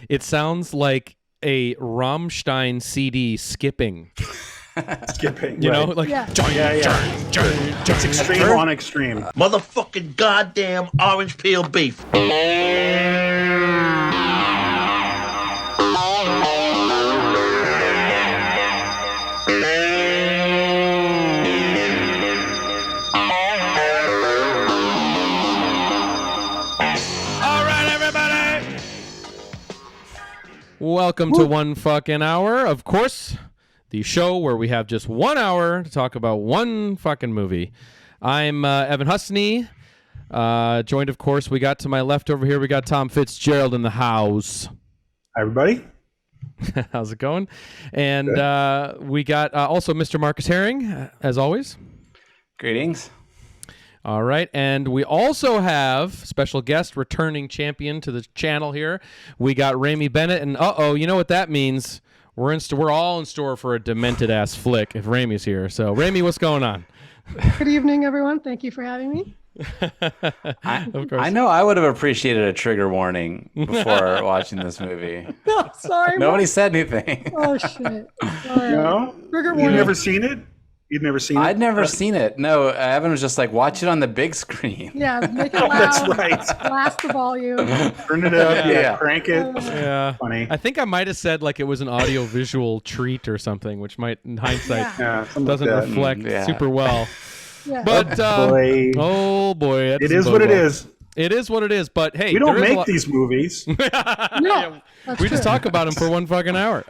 It sounds like a Rammstein CD skipping. Skipping, You know, right. like It's extreme on extreme. Motherfucking goddamn orange peel beef. Welcome to One Fucking Hour, of course, the show where we have just 1 hour to talk about one fucking movie. I'm Evan Husney, joined, of course, we got to my left over here, we got Tom Fitzgerald in the house. Hi, everybody. How's it going? And we got also Mr. Marcus Herring, as always. Greetings. All right, and we also have special guest, returning champion to the channel here. We got Rami Bennett, and you know what that means? We're all in store for a demented ass flick if Rami's here. So, Rami, what's going on? Good evening, everyone. Thank you for having me. I know I would have appreciated a trigger warning before watching this movie. No, sorry. Nobody said anything. Oh shit. Sorry. No? Trigger You've warning. never seen it? You've never seen it? I'd never seen it. No, Evan was just like, watch it on the big screen. Yeah, make it loud. That's right. Blast the volume. Turn it up. Yeah. Crank it. Yeah, Funny. I think I might have said like it was an audio-visual treat or something, which might, in hindsight, Yeah, something doesn't like that. reflect Yeah. super well. Yeah. But Boy. oh boy, that It doesn't is bode what it well. is. It is what it is. But hey, We don't there is a make lot- these movies. No, that's we just true. talk about them for one fucking hour.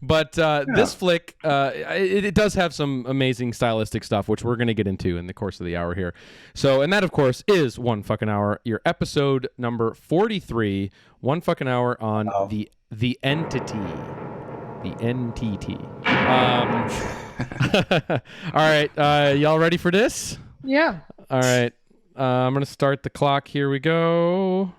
But this flick, it does have some amazing stylistic stuff, which we're going to get into in the course of the hour here. So, and that, of course, is One Fucking Hour, your episode number 43, One Fucking Hour on the Entity. The NTT. All right, y'all ready for this? Yeah. All right. I'm going to start the clock. Here we go.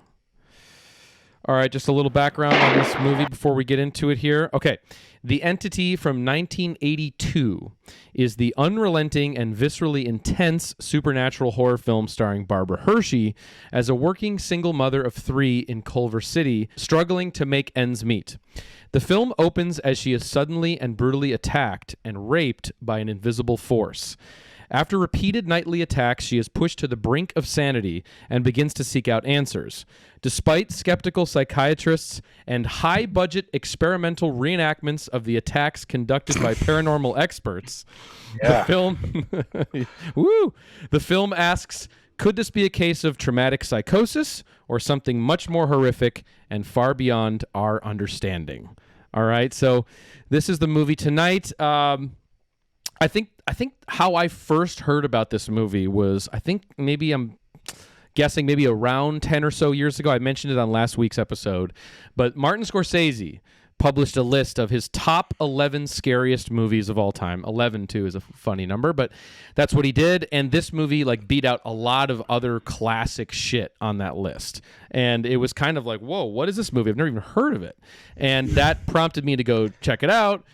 All right, just a little background on this movie before we get into it here. Okay. The Entity from 1982 is the unrelenting and viscerally intense supernatural horror film starring Barbara Hershey as a working single mother of three in Culver City, struggling to make ends meet. The film opens as she is suddenly and brutally attacked and raped by an invisible force. After repeated nightly attacks, she is pushed to the brink of sanity and begins to seek out answers. Despite skeptical psychiatrists and high-budget experimental reenactments of the attacks conducted by paranormal experts, the film asks, could this be a case of traumatic psychosis or something much more horrific and far beyond our understanding? All right, so this is the movie tonight. I think how I first heard about this movie was, I'm guessing maybe around 10 or so years ago. I mentioned it on last week's episode, but Martin Scorsese published a list of his top 11 scariest movies of all time. 11 too is a funny number, but that's what he did. And this movie like beat out a lot of other classic shit on that list. And it was kind of like, whoa, what is this movie? I've never even heard of it. And that prompted me to go check it out.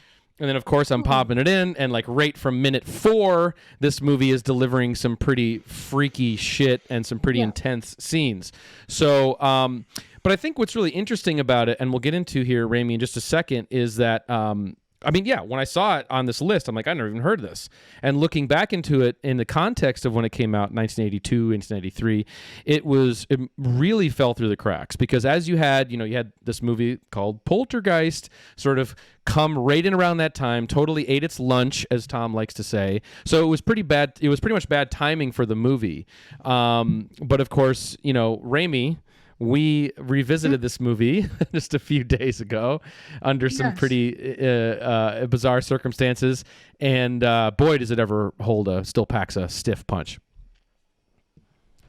And then, of course, I'm popping it in, and like right from minute 4, this movie is delivering some pretty freaky shit and some pretty intense scenes. So, but I think what's really interesting about it, and we'll get into here, Rami, in just a second, is that, when I saw it on this list, I'm like, I never even heard of this. And looking back into it in the context of when it came out, 1982, 1993, it really fell through the cracks because as you had this movie called Poltergeist sort of come right in around that time, totally ate its lunch, as Tom likes to say. So it was pretty bad. It was pretty much bad timing for the movie. But of course, Rami, we revisited this movie just a few days ago under some pretty bizarre circumstances. And boy, does it ever still packs a stiff punch.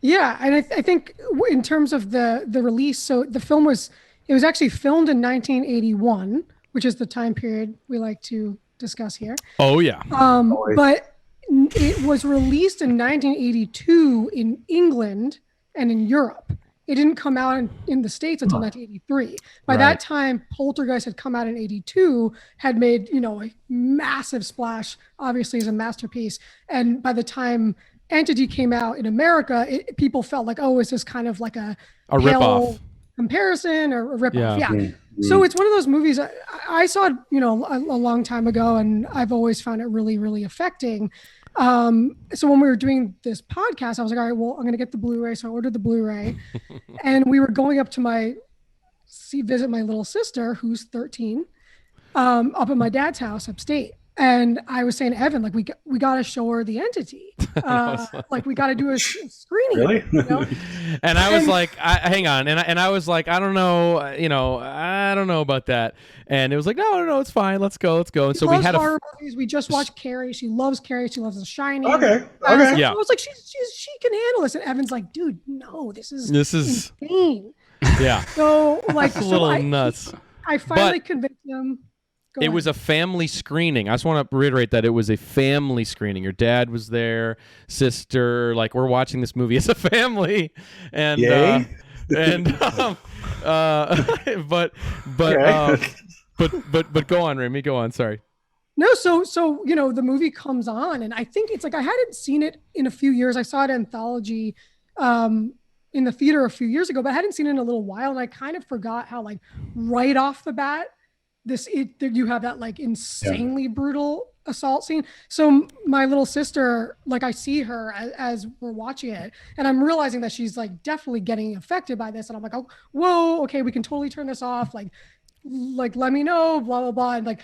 Yeah, and I think in terms of the release, so the film was actually filmed in 1981, which is the time period we like to discuss here. Oh, yeah. But it was released in 1982 in England and in Europe. It didn't come out in the States until 1983. By that time, Poltergeist had come out in 82, had made, a massive splash, obviously as a masterpiece. And by the time Entity came out in America, people felt like, oh, is this kind of like a ripoff comparison or a ripoff? Yeah. So it's one of those movies I saw it, a long time ago, and I've always found it really, really affecting. So when we were doing this podcast, I was like, all right, well, I'm going to get the Blu-ray. So I ordered the Blu-ray, and we were going up to visit my little sister, who's 13, up at my dad's house upstate. And I was saying to Evan, like, we got to show her The Entity. Like, we got to do a screening. Really? And I was like, hang on. And I was like, I don't know, I don't know about that. And it was like, no, it's fine. Let's go. And so we had horror movies. We just watched Carrie. She loves Carrie. She loves The Shining. Okay. I was like, she can handle this. And Evan's like, dude, no, this is insane. Yeah. So like, it's a little nuts. I finally convinced him. It was a family screening. I just want to reiterate that it was a family screening. Your dad was there, sister. Like, we're watching this movie as a family, and but go on, Remy. Go on. Sorry. No, so the movie comes on, and I think it's like I hadn't seen it in a few years. I saw it in Anthology in the theater a few years ago, but I hadn't seen it in a little while, and I kind of forgot how, like, right off the bat, you have that, like, insanely brutal assault scene. So my little sister, like, I see her as we're watching it, and I'm realizing that she's, like, definitely getting affected by this, and I'm like, oh, whoa, okay, we can totally turn this off, like let me know, blah blah blah. And like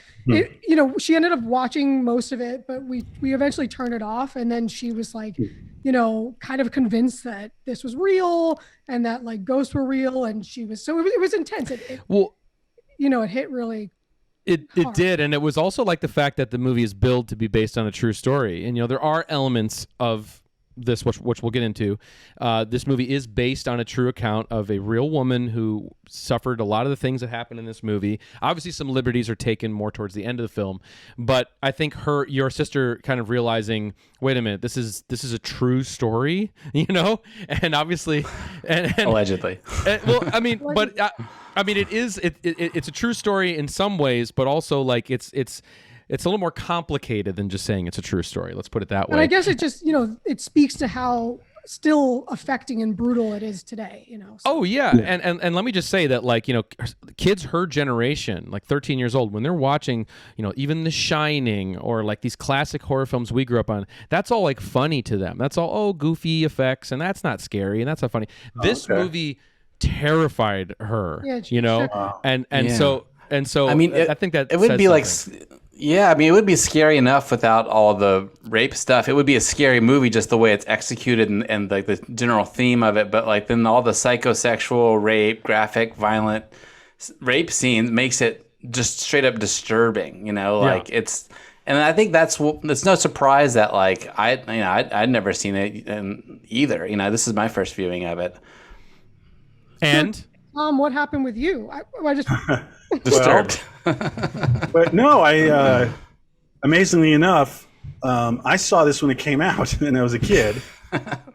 she ended up watching most of it, but we eventually turned it off, and then she was like kind of convinced that this was real and that, like, ghosts were real, and it was intense. It hit really. It did, and it was also like the fact that the movie is billed to be based on a true story, and there are elements of this which we'll get into. This movie is based on a true account of a real woman who suffered a lot of the things that happened in this movie. Obviously, some liberties are taken more towards the end of the film, but I think your sister kind of realizing, wait a minute, this is a true story, and obviously, and allegedly. Well, I mean, but it is it's a true story in some ways, but also, like, it's a little more complicated than just saying it's a true story. Let's put it that way. And I guess it just, it speaks to how still affecting and brutal it is today, So. Oh, yeah. And let me just say that, like, kids her generation, like 13 years old, when they're watching, even The Shining or, like, these classic horror films we grew up on, that's all, like, funny to them. That's all, goofy effects, and that's not scary, and that's not funny. This movie terrified her, so I mean, I think that it would be something. Like, yeah, I mean, it would be scary enough without all the rape stuff. It would be a scary movie just the way it's executed and like the general theme of it. But, like, then all the psychosexual rape, graphic, violent rape scenes makes it just straight up disturbing. Like it's, and I think it's no surprise that, like, I'd never seen it either. This is my first viewing of it. And what happened with you? I just disturbed. But no, I amazingly enough, I saw this when it came out, and I was a kid,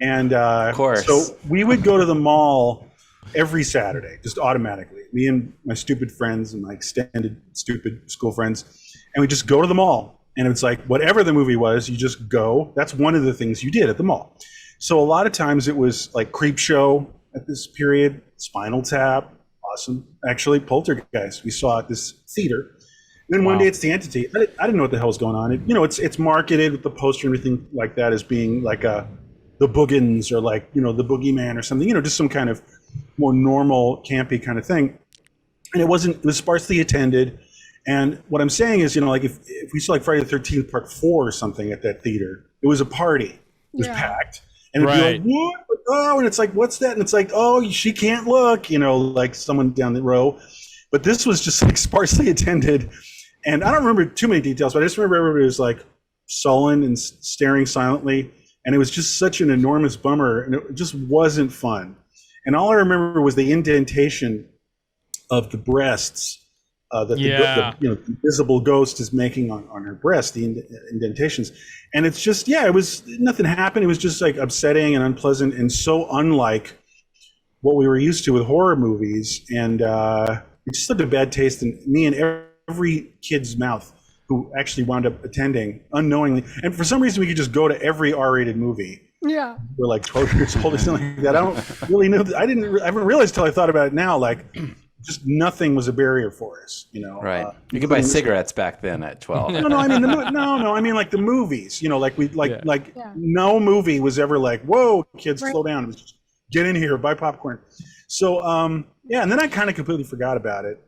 and of course, so we would go to the mall every Saturday, just automatically. Me and my stupid friends and my extended stupid school friends, and we just go to the mall, and it's like whatever the movie was, you just go. That's one of the things you did at the mall. So a lot of times it was like Creepshow at this period, Spinal Tap. Awesome. Actually, Poltergeist we saw at this theater. And then one day it's The Entity. I didn't know what the hell was going on. It's marketed with the poster and everything like that as being like the Boogans or, like, the Boogeyman or something, just some kind of more normal, campy kind of thing. And it was sparsely attended. And what I'm saying is, like, if we saw, like, Friday the 13th Part 4 or something at that theater, it was a party. It was packed. And it'd be like, what? Oh, and it's like, what's that? And it's like, oh, she can't look, like someone down the row. But this was just, like, sparsely attended. And I don't remember too many details, but I just remember everybody was, like, sullen and staring silently. And it was just such an enormous bummer. And it just wasn't fun. And all I remember was the indentation of the breasts that the invisible ghost is making on her breast, the indentations. And it's just, it was, nothing happened. It was just, like, upsetting and unpleasant and so unlike what we were used to with horror movies. And it just left a bad taste in me and every kid's mouth who actually wound up attending unknowingly. And for some reason, we could just go to every R-rated movie. Yeah. We're like 12 years old or something like that. I don't really know. I haven't realized till I thought about it now, like, just nothing was a barrier for us, Right. You could buy cigarettes back then at 12. No, I mean I mean like the movies, no movie was ever like, whoa, kids, slow down. It was just, get in here, buy popcorn. So and then I kind of completely forgot about it,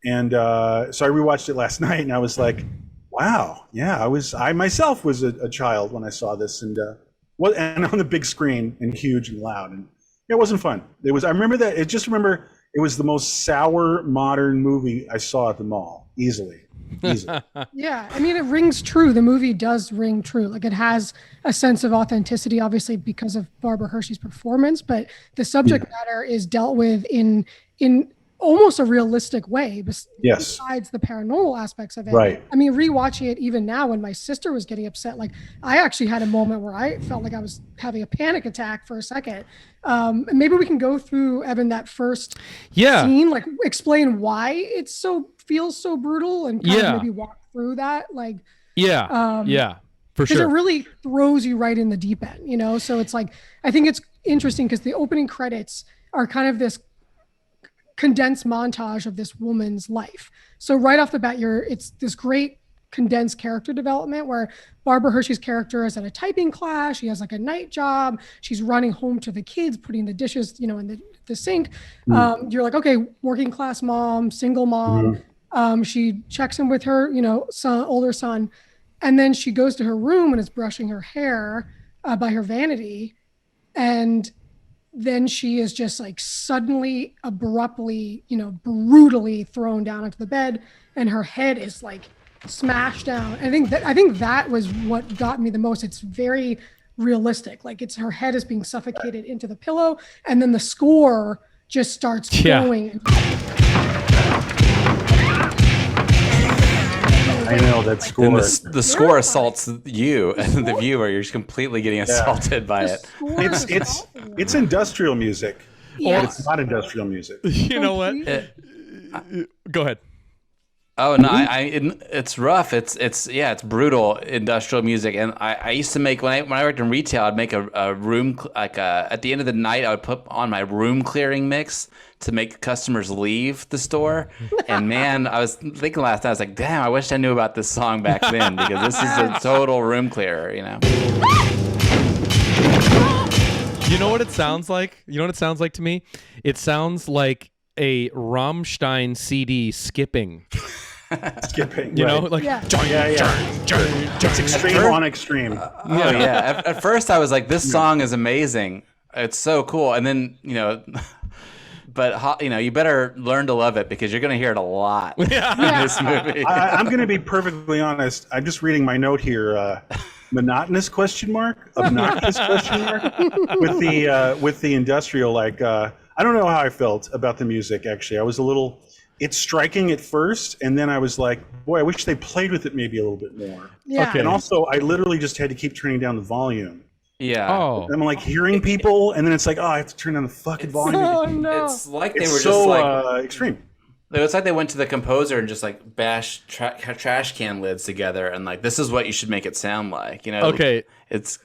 and so I rewatched it last night, and I was like, wow, yeah, I myself was a child when I saw this, and on the big screen and huge and loud, and it wasn't fun. I remember that. It was the most sour modern movie I saw at the mall, easily. Yeah, I mean, it rings true. The movie does ring true. Like, it has a sense of authenticity, obviously because of Barbara Hershey's performance, but the subject matter is dealt with in almost a realistic way. Besides the paranormal aspects of it. Right. I mean, rewatching it even now, when my sister was getting upset, like, I actually had a moment where I felt like I was having a panic attack for a second. Maybe we can go through, Evan, that first scene, like explain why it feels so brutal, and kind of maybe walk through that. Like, for because sure. it really throws you right in the deep end, so it's like, I think it's interesting because the opening credits are kind of this condensed montage of this woman's life. So right off the bat, it's this great condensed character development where Barbara Hershey's character is at a typing class. She has like a night job. She's running home to the kids, putting the dishes, in the sink. You're like, okay, working class mom, single mom. She checks in with her, older son. And then she goes to her room and is brushing her hair by her vanity. And then she is just like suddenly, abruptly, brutally thrown down into the bed, and her head is like smashed down. I think that was what got me the most. It's very realistic. Like, it's her head is being suffocated into the pillow, and then the score just starts going. I know that score. And the score assaults you, the viewer. You're just completely getting assaulted by it. It's industrial music. Yeah. But it's not industrial music. You know what? Go ahead. Oh no, it's rough. It's brutal industrial music. And I used to make, when I worked in retail, I'd make a room, at the end of the night, I would put on my room clearing mix to make customers leave the store. And man, I was thinking last night, I was like, damn, I wish I knew about this song back then, because this is a total room clearer, You know what it sounds like? You know what it sounds like to me? It sounds like a Rammstein CD skipping. Skipping, like it's extreme on extreme. At first I was like, this song is amazing, it's so cool, and then but you better learn to love it, because you're going to hear it a lot in this movie. I'm going to be perfectly honest. I'm just reading my note here. Monotonous question mark? Obnoxious question mark? With the industrial, I don't know how I felt about the music, actually. I was a little... It's striking at first, and then I was like, boy, I wish they played with it maybe a little bit more. Yeah. Okay. And also, I literally just had to keep turning down the volume. Yeah. Oh. I'm like hearing people, and then it's like, oh, I have to turn down the fucking volume. Oh, no. It's like they It's were so just like... extreme. It's like they went to the composer and just like bashed trash can lids together, and like, this is what you should make it sound like. Okay. It's...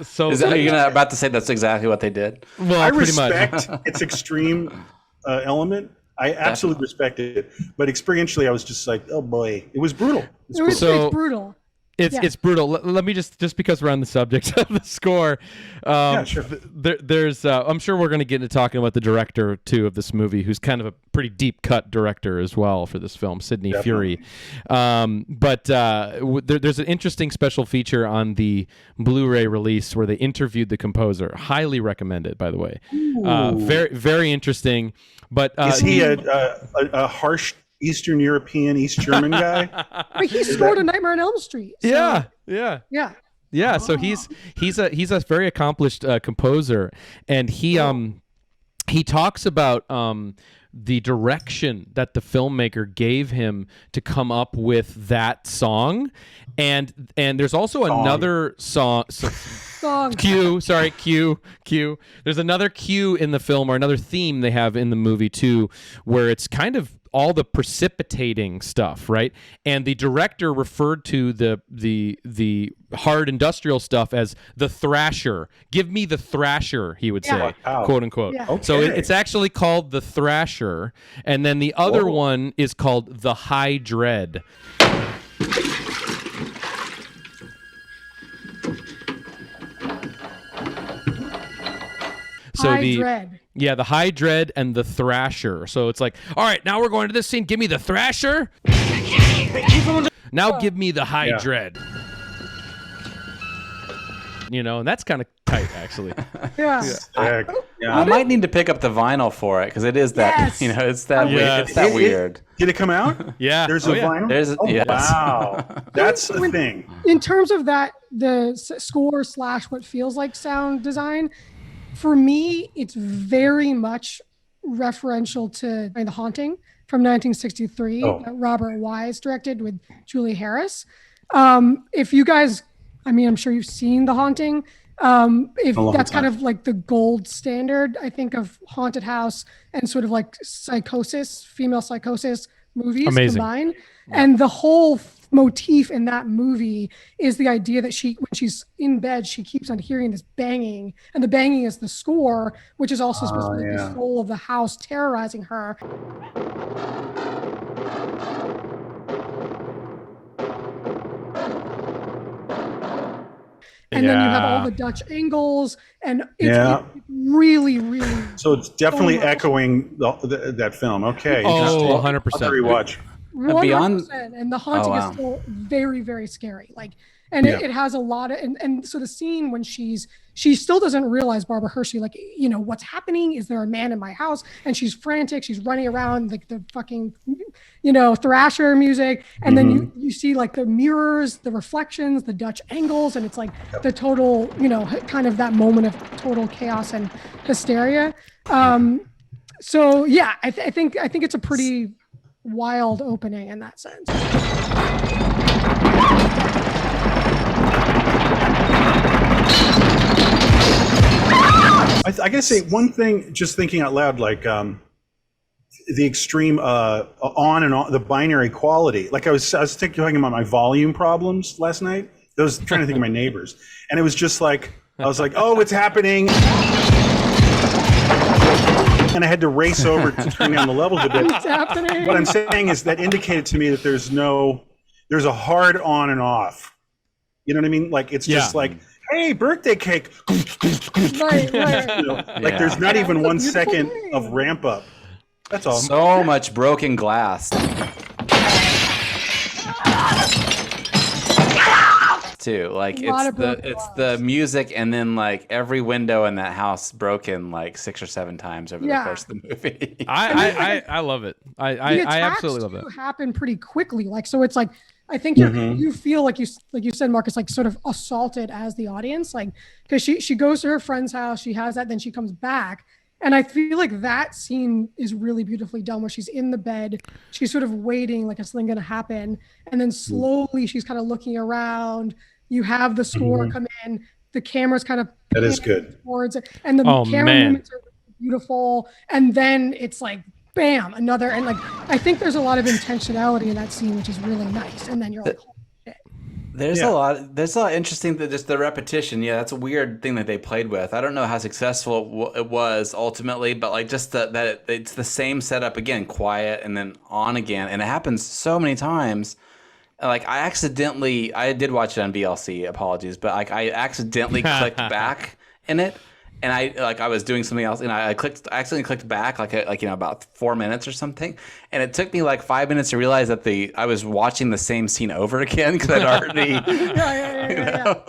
So Is that, are you about to say that's exactly what they did? Well, I pretty much. respect its extreme element. I absolutely respect it, but experientially, I was just like, "Oh boy, it was brutal." It's brutal. It's brutal. Let me just because we're on the subject of the score. Sure. There's I'm sure we're going to get into talking about the director too of this movie, who's kind of a pretty deep cut director as well for this film, Sidney Furie. But there's an interesting special feature on the Blu-ray release where they interviewed the composer. Highly recommended, by the way. Very very interesting. But is he a harsh Eastern European, East German guy? But he scored A Nightmare on Elm Street. So. Yeah. Oh. So he's a very accomplished composer, and he talks about the direction that the filmmaker gave him to come up with that song, and there's also another song. song. Q. Sorry, Q. There's another Q in the film, or another theme they have in the movie too, where it's kind of all the precipitating stuff, right? And the director referred to the hard industrial stuff as the thrasher. Give me the thrasher, he would say, quote unquote. Yeah. Okay. So it's actually called the thrasher, and then the other one is called the high dread. So High dread. Yeah, the high dread and the thrasher. So it's like, all right, now we're going to this scene. Give me the thrasher. Now give me the high dread. You know, and that's kind of tight, actually. Yeah. I might need to pick up the vinyl for it because it is that Yes. you know it's that Yeah. it's that weird. Did it come out? Yeah. There's a vinyl. There's yes. Wow, that's a thing. In terms of that, the score / what feels like sound design, for me, it's very much referential to The Haunting from 1963 that Robert Wise directed with Julie Harris. If you guys, I mean, I'm sure you've seen The Haunting. If that's kind of like the gold standard, I think, of haunted house and sort of like psychosis, female psychosis movies combined. And the whole motif in that movie is the idea that when she's in bed, she keeps on hearing this banging, and the banging is the score, which is also supposed to be the soul of the house terrorizing her. And then you have all the Dutch angles, and it's really, really. So it's definitely echoing that film. Okay. Oh, 100%. Rewatch. 100%. And The Haunting is still very, very scary. Like, and it has a lot of, and so the scene when she still doesn't realize, Barbara Hershey, like, you know, what's happening? Is there a man in my house? And she's frantic. She's running around like the fucking, you know, thrasher music. And then you see like the mirrors, the reflections, the Dutch angles, and it's like the total, you know, kind of that moment of total chaos and hysteria. So yeah, I think it's a pretty wild opening in that sense. I gotta say one thing, just thinking out loud, like the extreme on and on, the binary quality. Like I was talking about my volume problems last night. I was trying to think of my neighbors, and it was just like I was like, oh, it's happening. And I had to race over to turn down the levels a bit. What's happening? What I'm saying is that indicated to me that there's a hard on and off. You know what I mean? Like it's just like, hey, birthday cake. Right. You know, like there's not even 1 second of ramp up. That's all. So much broken glass. Too. Like it's the music, and then like every window in that house broken like 6 or 7 times over the course of the movie. I love it. I absolutely love it. Happen pretty quickly. Like, so it's like, I think you feel like you said, Marcus, like sort of assaulted as the audience, like, because she goes to her friend's house, she has that, then she comes back. And I feel like that scene is really beautifully done, where she's in the bed, she's sort of waiting, like, is something going to happen? And then slowly she's kind of looking around. You have the score come in, the camera's kind of that is good towards it, and the camera movements are beautiful. And then it's like, bam, another, and like, I think there's a lot of intentionality in that scene, which is really nice. And then you're like, holy shit. There's a lot interesting, that just the repetition. Yeah, that's a weird thing that they played with. I don't know how successful it was ultimately, but like just that it's the same setup again, quiet and then on again, and it happens so many times. Like I did watch it on VLC, apologies, but like I accidentally clicked back in it, and I was doing something else, and I accidentally clicked back like you know, about 4 minutes or something, and it took me like 5 minutes to realize that I was watching the same scene over again because I'd already yeah.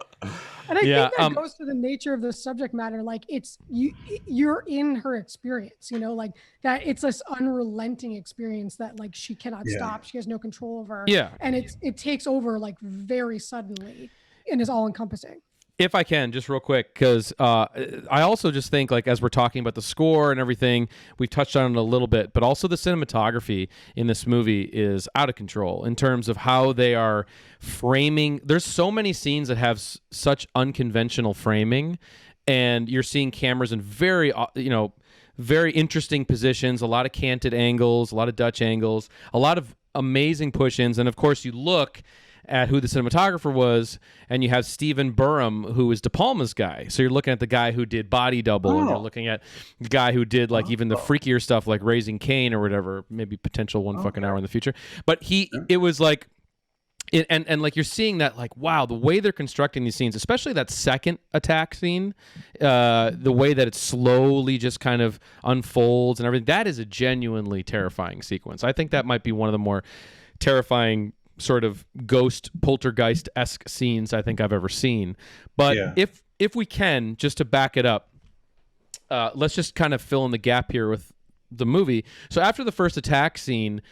And I think that goes to the nature of the subject matter. Like it's you're in her experience, you know, like that it's this unrelenting experience that like she cannot stop. She has no control over. Yeah. And it takes over like very suddenly and is all encompassing. If I can, just real quick, because I also just think, like, as we're talking about the score and everything, we've touched on it a little bit, but also the cinematography in this movie is out of control in terms of how they are framing. There's so many scenes that have such unconventional framing, and you're seeing cameras in very, very interesting positions, a lot of canted angles, a lot of Dutch angles, a lot of amazing push-ins, and of course you look at who the cinematographer was, and you have Stephen Burham, who is De Palma's guy. So you're looking at the guy who did Body Double, and you're looking at the guy who did like even the freakier stuff like Raising Cain or whatever, maybe potential One Fucking Hour in the future. But it was like, and like you're seeing that, like, wow, the way they're constructing these scenes, especially that second attack scene, the way that it slowly just kind of unfolds and everything, that is a genuinely terrifying sequence. I think that might be one of the more terrifying sort of ghost poltergeist-esque scenes I think I've ever seen. But if we can, just to back it up, let's just kind of fill in the gap here with the movie. So after the first attack scene,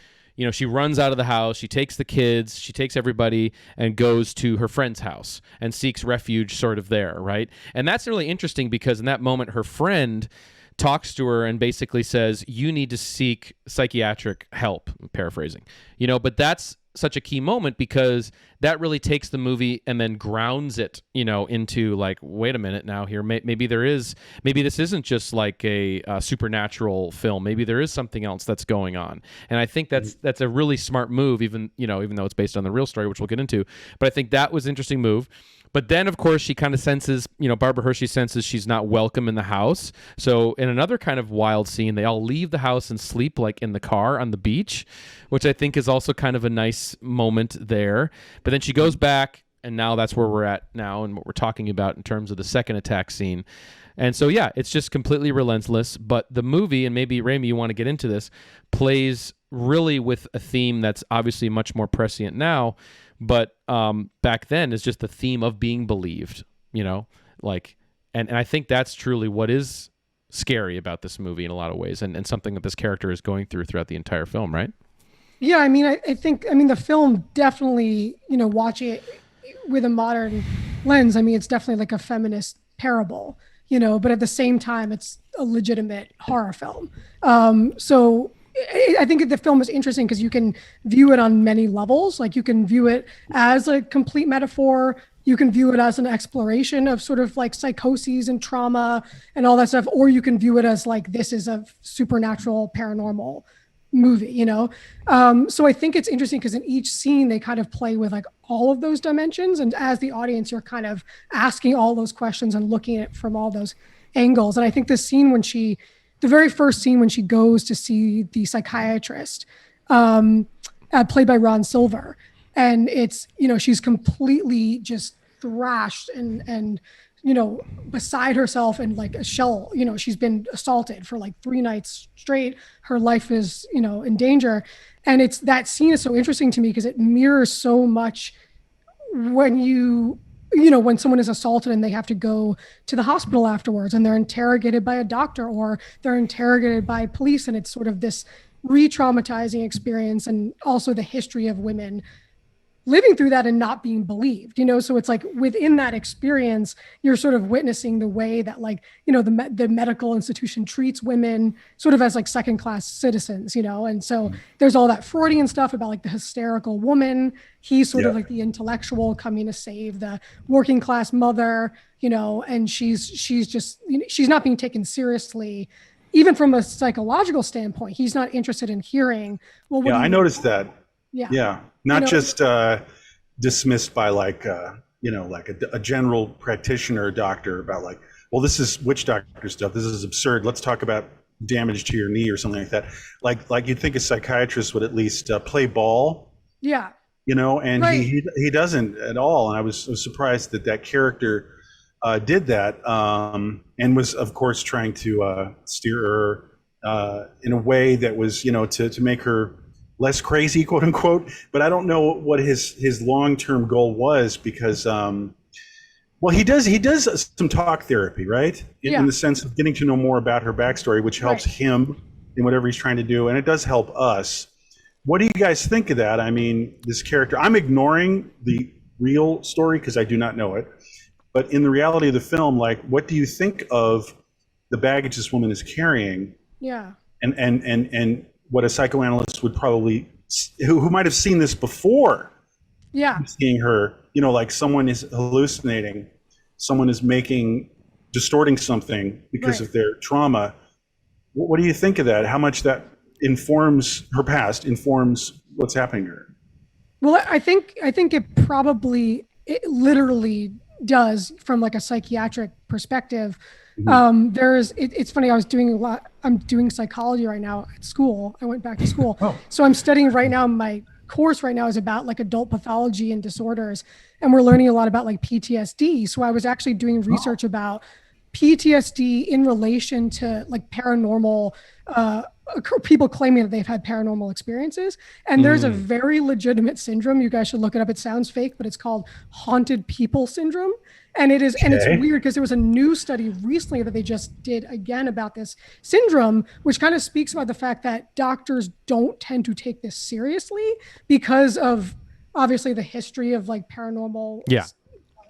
she runs out of the house, she takes the kids, she takes everybody and goes to her friend's house and seeks refuge sort of there, right? And that's really interesting because in that moment, her friend talks to her and basically says, you need to seek psychiatric help, I'm paraphrasing, but that's such a key moment because that really takes the movie and then grounds it, into like, wait a minute now here, maybe this isn't just like a supernatural film. Maybe there is something else that's going on. And I think that's a really smart move, even though it's based on the real story, which we'll get into. But I think that was an interesting move. But then, of course, she kind of senses, Barbara Hershey senses she's not welcome in the house. So in another kind of wild scene, they all leave the house and sleep like in the car on the beach, which I think is also kind of a nice moment there. But then she goes back, and now that's where we're at now and what we're talking about in terms of the second attack scene. And so, yeah, it's just completely relentless. But the movie, and maybe, Raimi, you want to get into this, plays really with a theme that's obviously much more prescient now, but back then is just the theme of being believed, and I think that's truly what is scary about this movie in a lot of ways, and something that this character is going throughout the entire film, right? Yeah, I think the film definitely, watching it with a modern lens, it's definitely like a feminist parable, but at the same time, it's a legitimate horror film. So I think the film is interesting because you can view it on many levels. Like you can view it as a complete metaphor. You can view it as an exploration of sort of like psychoses and trauma and all that stuff. Or you can view it as like, this is a supernatural paranormal movie, So I think it's interesting because in each scene, they kind of play with like all of those dimensions. And as the audience, you're kind of asking all those questions and looking at it from all those angles. And I think the scene the very first scene when she goes to see the psychiatrist, played by Ron Silver, and it's, she's completely just thrashed and beside herself and like a shell, she's been assaulted for like 3 nights straight. Her life is, in danger. And that scene is so interesting to me because it mirrors so much when when someone is assaulted and they have to go to the hospital afterwards and they're interrogated by a doctor or they're interrogated by police. And it's sort of this re-traumatizing experience, and also the history of women living through that and not being believed, so it's like within that experience, you're sort of witnessing the way that like, the medical institution treats women sort of as like second-class citizens, and so there's all that Freudian stuff about like the hysterical woman. He's sort of like the intellectual coming to save the working class mother, and she's just, she's not being taken seriously. Even from a psychological standpoint, he's not interested in hearing, well, I noticed that. Yeah. Not just dismissed by like, like a general practitioner doctor about like, well, this is witch doctor stuff. This is absurd. Let's talk about damage to your knee or something like that. Like you'd think a psychiatrist would at least play ball. Yeah. And right. he doesn't at all. And I was surprised that character did that, and was of course trying to steer her in a way that was, to make her less crazy, quote unquote. But I don't know what his long-term goal was because, he does some talk therapy, right? In the sense of getting to know more about her backstory, which helps him in whatever he's trying to do. And it does help us. What do you guys think of that? I mean, this character, I'm ignoring the real story because I do not know it. But in the reality of the film, like, what do you think of the baggage this woman is carrying? Yeah. And what a psychoanalyst would probably, who might have seen this before, Yeah. seeing her, like someone is hallucinating, someone is distorting something because Right. of their trauma. What do you think of that? How much that informs her past, informs what's happening to her? Well, I think it literally does from like a psychiatric perspective. It's funny. I'm doing psychology right now at school. I went back to school. So I'm studying right now. My course right now is about like adult pathology and disorders. And we're learning a lot about like PTSD. So I was actually doing research about PTSD in relation to like paranormal, people claiming that they've had paranormal experiences. And there's a very legitimate syndrome. You guys should look it up. It sounds fake, but it's called haunted people syndrome. And it is, and it's weird because there was a new study recently that they just did again about this syndrome, which kind of speaks about the fact that doctors don't tend to take this seriously because of obviously the history of like paranormal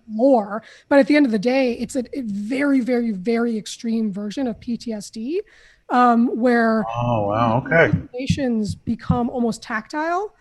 lore. But at the end of the day, it's a very, very, very extreme version of PTSD, where hallucinations become almost tactile.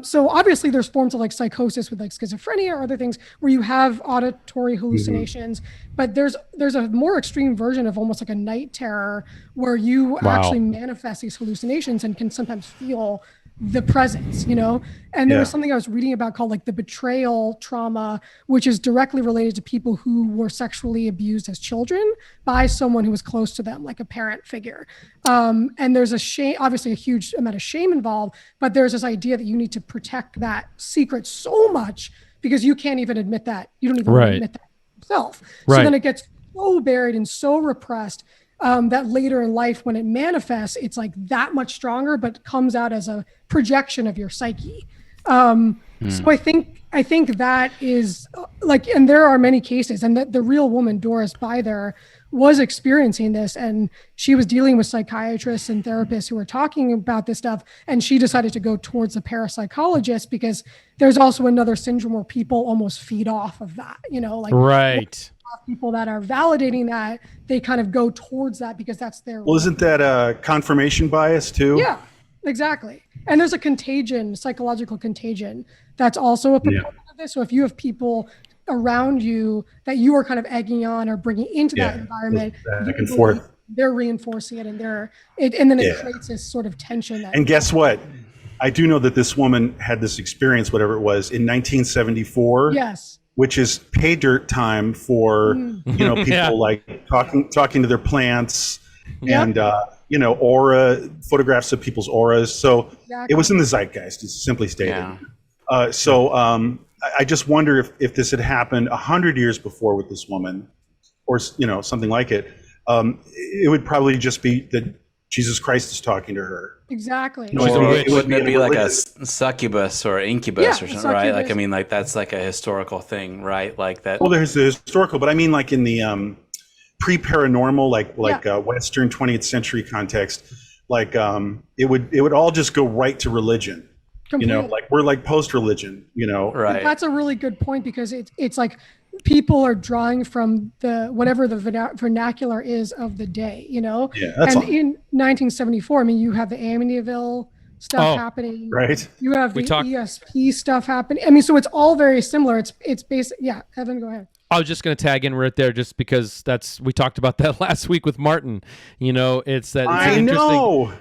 So obviously there's forms of like psychosis with like schizophrenia or other things where you have auditory hallucinations, but there's a more extreme version of almost like a night terror where you actually manifest these hallucinations and can sometimes feel the presence, and there was something I was reading about called like the betrayal trauma, which is directly related to people who were sexually abused as children by someone who was close to them, like a parent figure. And there's obviously a huge amount of shame involved, but there's this idea that you need to protect that secret so much because you can't even admit that. You don't even admit that yourself. So then it gets so buried and so repressed that later in life, when it manifests, it's like that much stronger, but comes out as a projection of your psyche. So I think that is like, and there are many cases, and that the real woman, Doris Byther, was experiencing this, and she was dealing with psychiatrists and therapists who were talking about this stuff, and she decided to go towards a parapsychologist because there's also another syndrome where people almost feed off of that, people that are validating that, they kind of go towards that because that's their isn't that a confirmation bias too? Yeah, exactly. And there's a psychological contagion that's also a proponent of this. So if you have people around you that you are kind of egging on or bringing into that environment, back and forth, they're reinforcing it, and then it creates this sort of tension. And guess what? I do know that this woman had this experience, whatever it was, in 1974. Yes. Which is pay dirt time for people like talking to their plants and aura photographs of people's auras. So it was in the zeitgeist, it's simply stated. I just wonder if this had happened 100 years before with this woman, or something like it. It would probably just be that Jesus Christ is talking to her. Exactly. Wouldn't it be like a succubus or incubus or something, right? Like, I mean, like that's like a historical thing, right? Like that. Well, there's the historical, but I mean, like in the pre-paranormal, like Western 20th century context, like it would all just go right to religion. Completely. Like we're like post-religion, Right. That's a really good point because it's like people are drawing from whatever the vernacular is of the day, that's and in 1974, I mean, you have the Amityville stuff happening, right? You have the ESP stuff happening. I mean, so it's all very similar. It's basic. Yeah, Evan, go ahead. I was just going to tag in right there just because we talked about that last week with Martin. It's another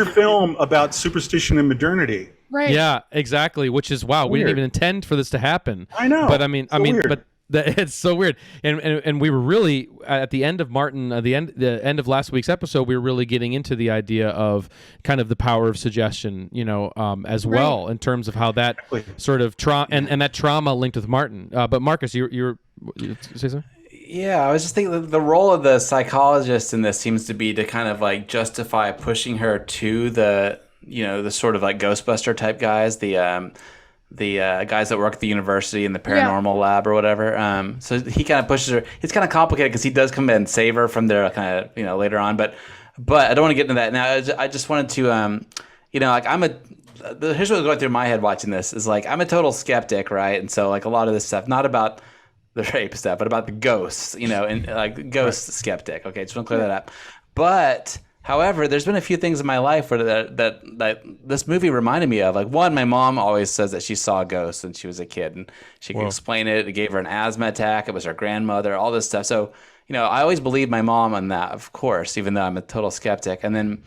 film about superstition and modernity. Right. Yeah, exactly. Which is, wow, we didn't even intend for this to happen. I know. But it's so weird. And we were really at the end of the end of last week's episode, we were really getting into the idea of kind of the power of suggestion, as well, in terms of how that sort of trauma and that trauma linked with Martin. But Marcus, you say something? Yeah, I was just thinking the role of the psychologist in this seems to be to kind of like justify pushing her to the sort of like Ghostbuster type guys, the guys that work at the university in the paranormal lab or whatever. So he kind of pushes her. It's kind of complicated because he does come in and save her from there kind of, later on. But I don't want to get into that now. I just wanted to, like here's what's going through my head watching this is like, I'm a total skeptic, right? And so like a lot of this stuff, not about the rape stuff, but about the ghosts, you know, and like ghost skeptic. Okay, just want to clear that up. But however, there's been a few things in my life where that this movie reminded me of. Like, one, my mom always says that she saw ghosts when she was a kid, and she could explain it. It gave her an asthma attack. It was her grandmother, all this stuff. So, you know, I always believed my mom on that, of course, even though I'm a total skeptic. And then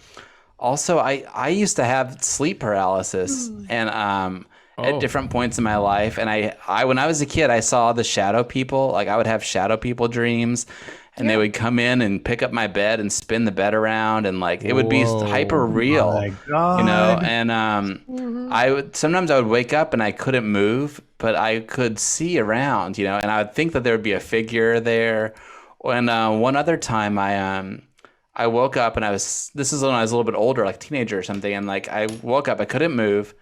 also, I used to have sleep paralysis, and at different points in my life. And I when I was a kid, I saw the shadow people. Like, I would have shadow people dreams. And they would come in and pick up my bed and spin the bed around, and like it would be hyper real, My God. you know. And sometimes I would wake up and I couldn't move, but I could see around, you know. And I would think that there would be a figure there. And one other time, I woke up and this is when I was a little bit older, like a teenager or something. And like I woke up, I couldn't move,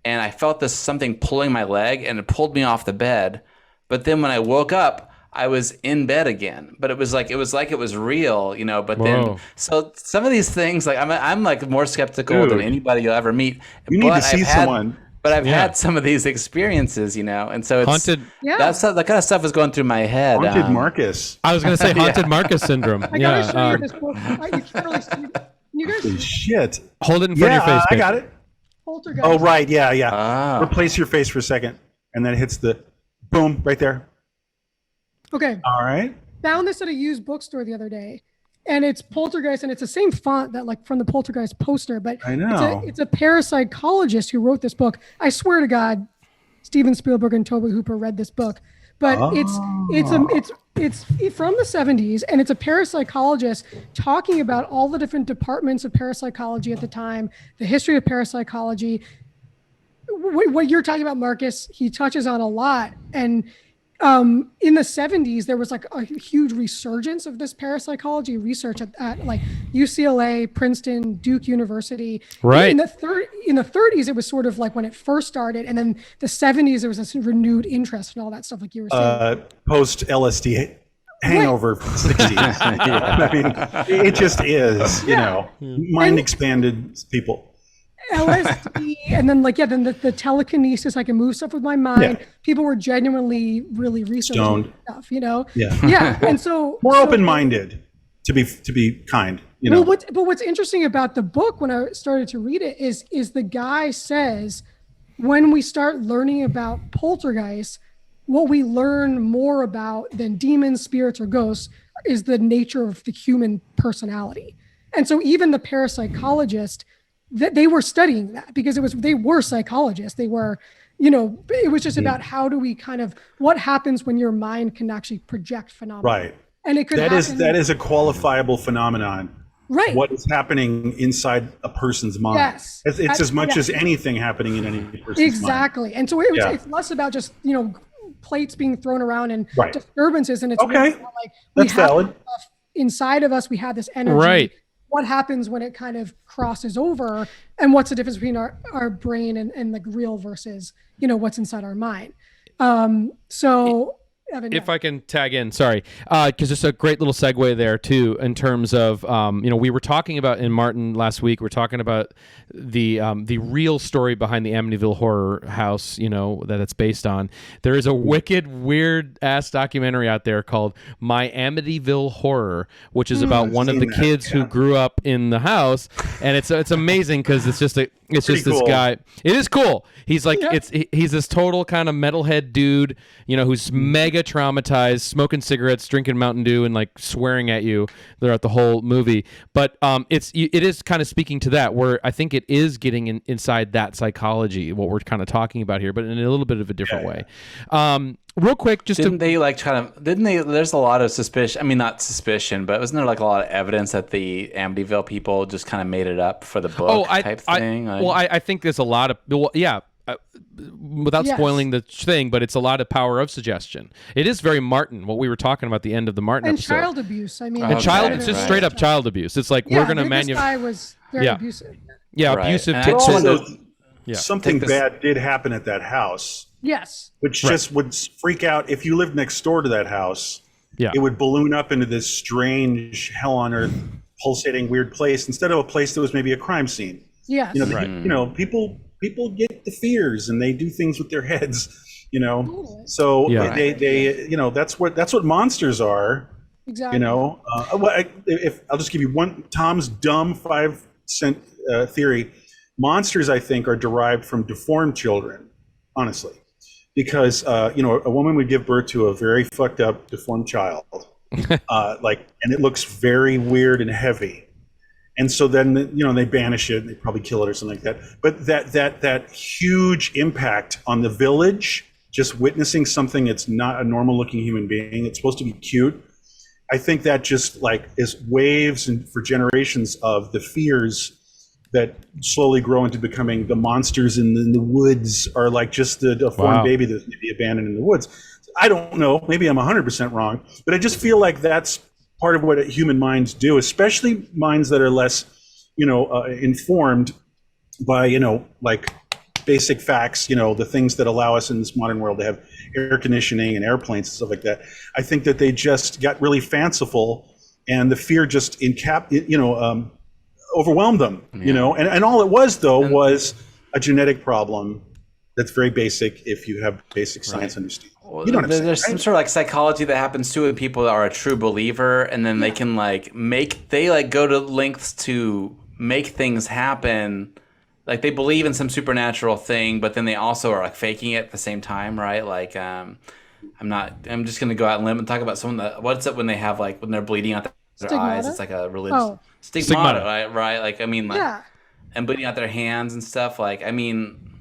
and I felt something pulling my leg, and it pulled me off the bed. But then when I woke up, I was in bed again, but it was like it was real, you know. But then, so some of these things, like I'm like more skeptical than anybody you'll ever meet. You need to see someone. But I've had some of these experiences, you know, and so it's Haunted. That kind of stuff was going through my head. Haunted Marcus. I was going to say haunted Marcus syndrome. I gotta show you this book. You can't really see it. You guys Holy shit. Hold it in front of your face. I babe. got it. Poltergeist. Oh, right. Yeah, yeah. Ah. Replace your face for a second, and then it hits the boom right there. Okay. All right. Found this at a used bookstore the other day, and it's Poltergeist, and it's the same font that like from the Poltergeist poster, but I know. it's a parapsychologist who wrote this book. I swear to God, Steven Spielberg and Tobe Hooper read this book, but it's from the 70s, and it's a parapsychologist talking about all the different departments of parapsychology at the time, the history of parapsychology. What you're talking about, Marcus, he touches on a lot. And in the 70s, there was like a huge resurgence of this parapsychology research at like UCLA, Princeton, Duke University. Right. In the 30s, it was sort of like when it first started, and then the 70s, there was this renewed interest in all that stuff, like you were saying. Post LSD hangover from the 60s. I mean, it just is, you know, mind expanded people. LSD, and then then the telekinesis, I can move stuff with my mind. Yeah. People were genuinely really researching Stoned. stuff, you know. Yeah. And so More open-minded, to be kind, you know. Well, what's interesting about the book when I started to read it is the guy says, when we start learning about poltergeists, what we learn more about than demons, spirits, or ghosts is the nature of the human personality. And so even the parapsychologist, that they were studying that because they were psychologists. They were, you know, it was just about how do we what happens when your mind can actually project phenomena. Right. And it could that is a qualifiable phenomenon. Right. What is happening inside a person's mind. Yes. It's as much as anything happening in any person's mind. Exactly. And so it's less about just, you know, plates being thrown around and Right. disturbances. And it's really about, like, That's valid. Stuff inside of us, we have this energy. Right. What happens when it kind of crosses over, and what's the difference between our brain and like real versus, you know, what's inside our mind. So Evan, if I can tag in, sorry, because it's a great little segue there too, in terms of you know, we were talking about in Martin last week. We're talking about the real story behind the Amityville Horror House, you know, that it's based on. There is a wicked, weird ass documentary out there called My Amityville Horror, which is about one of the kids who grew up in the house, and it's amazing because it's just this cool. guy. It is cool. He's like he's this total kind of metalhead dude, you know, who's mega traumatized, smoking cigarettes, drinking Mountain Dew, and like swearing at you throughout the whole movie. But it is kind of speaking to that, where I think it is getting inside that psychology, what we're kind of talking about here, but in a little bit of a different way. Real quick, there's a lot of suspicion. I mean, not suspicion, but wasn't there like a lot of evidence that the Amityville people just kind of made it up for the book type thing? I think there's a lot of, without spoiling the thing, but it's a lot of power of suggestion. It is very Martin, what we were talking about at the end of the Martin and episode. child abuse. I mean, it's just straight up child abuse. It's like we're going to This guy was very abusive. Yeah, Right. abusive. And Something bad did happen at that house. Yes. Which just would freak out if you lived next door to that house. Yeah. It would balloon up into this strange hell on earth, pulsating weird place instead of a place that was maybe a crime scene. Yes. You know, you know, people get the fears and they do things with their heads. you know. Totally. So Yeah. they you know, that's what monsters are. Exactly. You know, if I'll just give you one Tom's dumb 5 cent theory. Monsters, I think, are derived from deformed children, honestly, because you know, a woman would give birth to a very fucked up deformed child, and it looks very weird and heavy, and so then you know they banish it, and they probably kill it or something like that. But that huge impact on the village, just witnessing something that's not a normal looking human being, it's supposed to be cute. I think that just like is waves and for generations of the fears that slowly grow into becoming the monsters in the woods, are like just the deformed baby that's maybe abandoned in the woods. I don't know. Maybe I'm 100% wrong, but I just feel like that's part of what human minds do, especially minds that are less, you know, informed by, you know, like basic facts, you know, the things that allow us in this modern world to have air conditioning and airplanes and stuff like that. I think that they just got really fanciful, and the fear just overwhelmed them, you know, and all it was though was a genetic problem that's very basic if you have basic science understanding. Well, You know what I'm saying, there's right? some sort of like psychology that happens too with people that are a true believer, and then they can like go to lengths to make things happen. Like they believe in some supernatural thing, but then they also are like faking it at the same time, right? Like I'm just gonna go out and limb and talk about someone that, what's it when they have like when they're bleeding out their eyes? It's like a religious stigmata, right? Like I mean, like, and bleeding out their hands and stuff. Like I mean,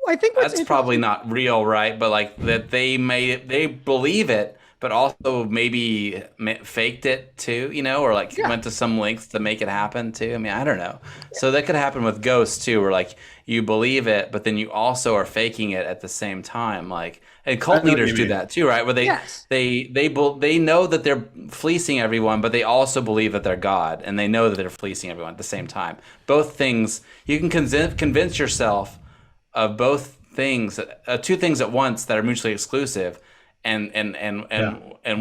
I think that's probably not real, right? But like that they believe it, but also maybe faked it too, you know, or like went to some lengths to make it happen too. I mean, I don't know. So that could happen with ghosts too, where like you believe it, but then you also are faking it at the same time. Like, and cult leaders do that too, right? Where they know that they're fleecing everyone, but they also believe that they're God, and they know that they're fleecing everyone at the same time. Both things, you can convince yourself of both things, two things at once that are mutually exclusive, and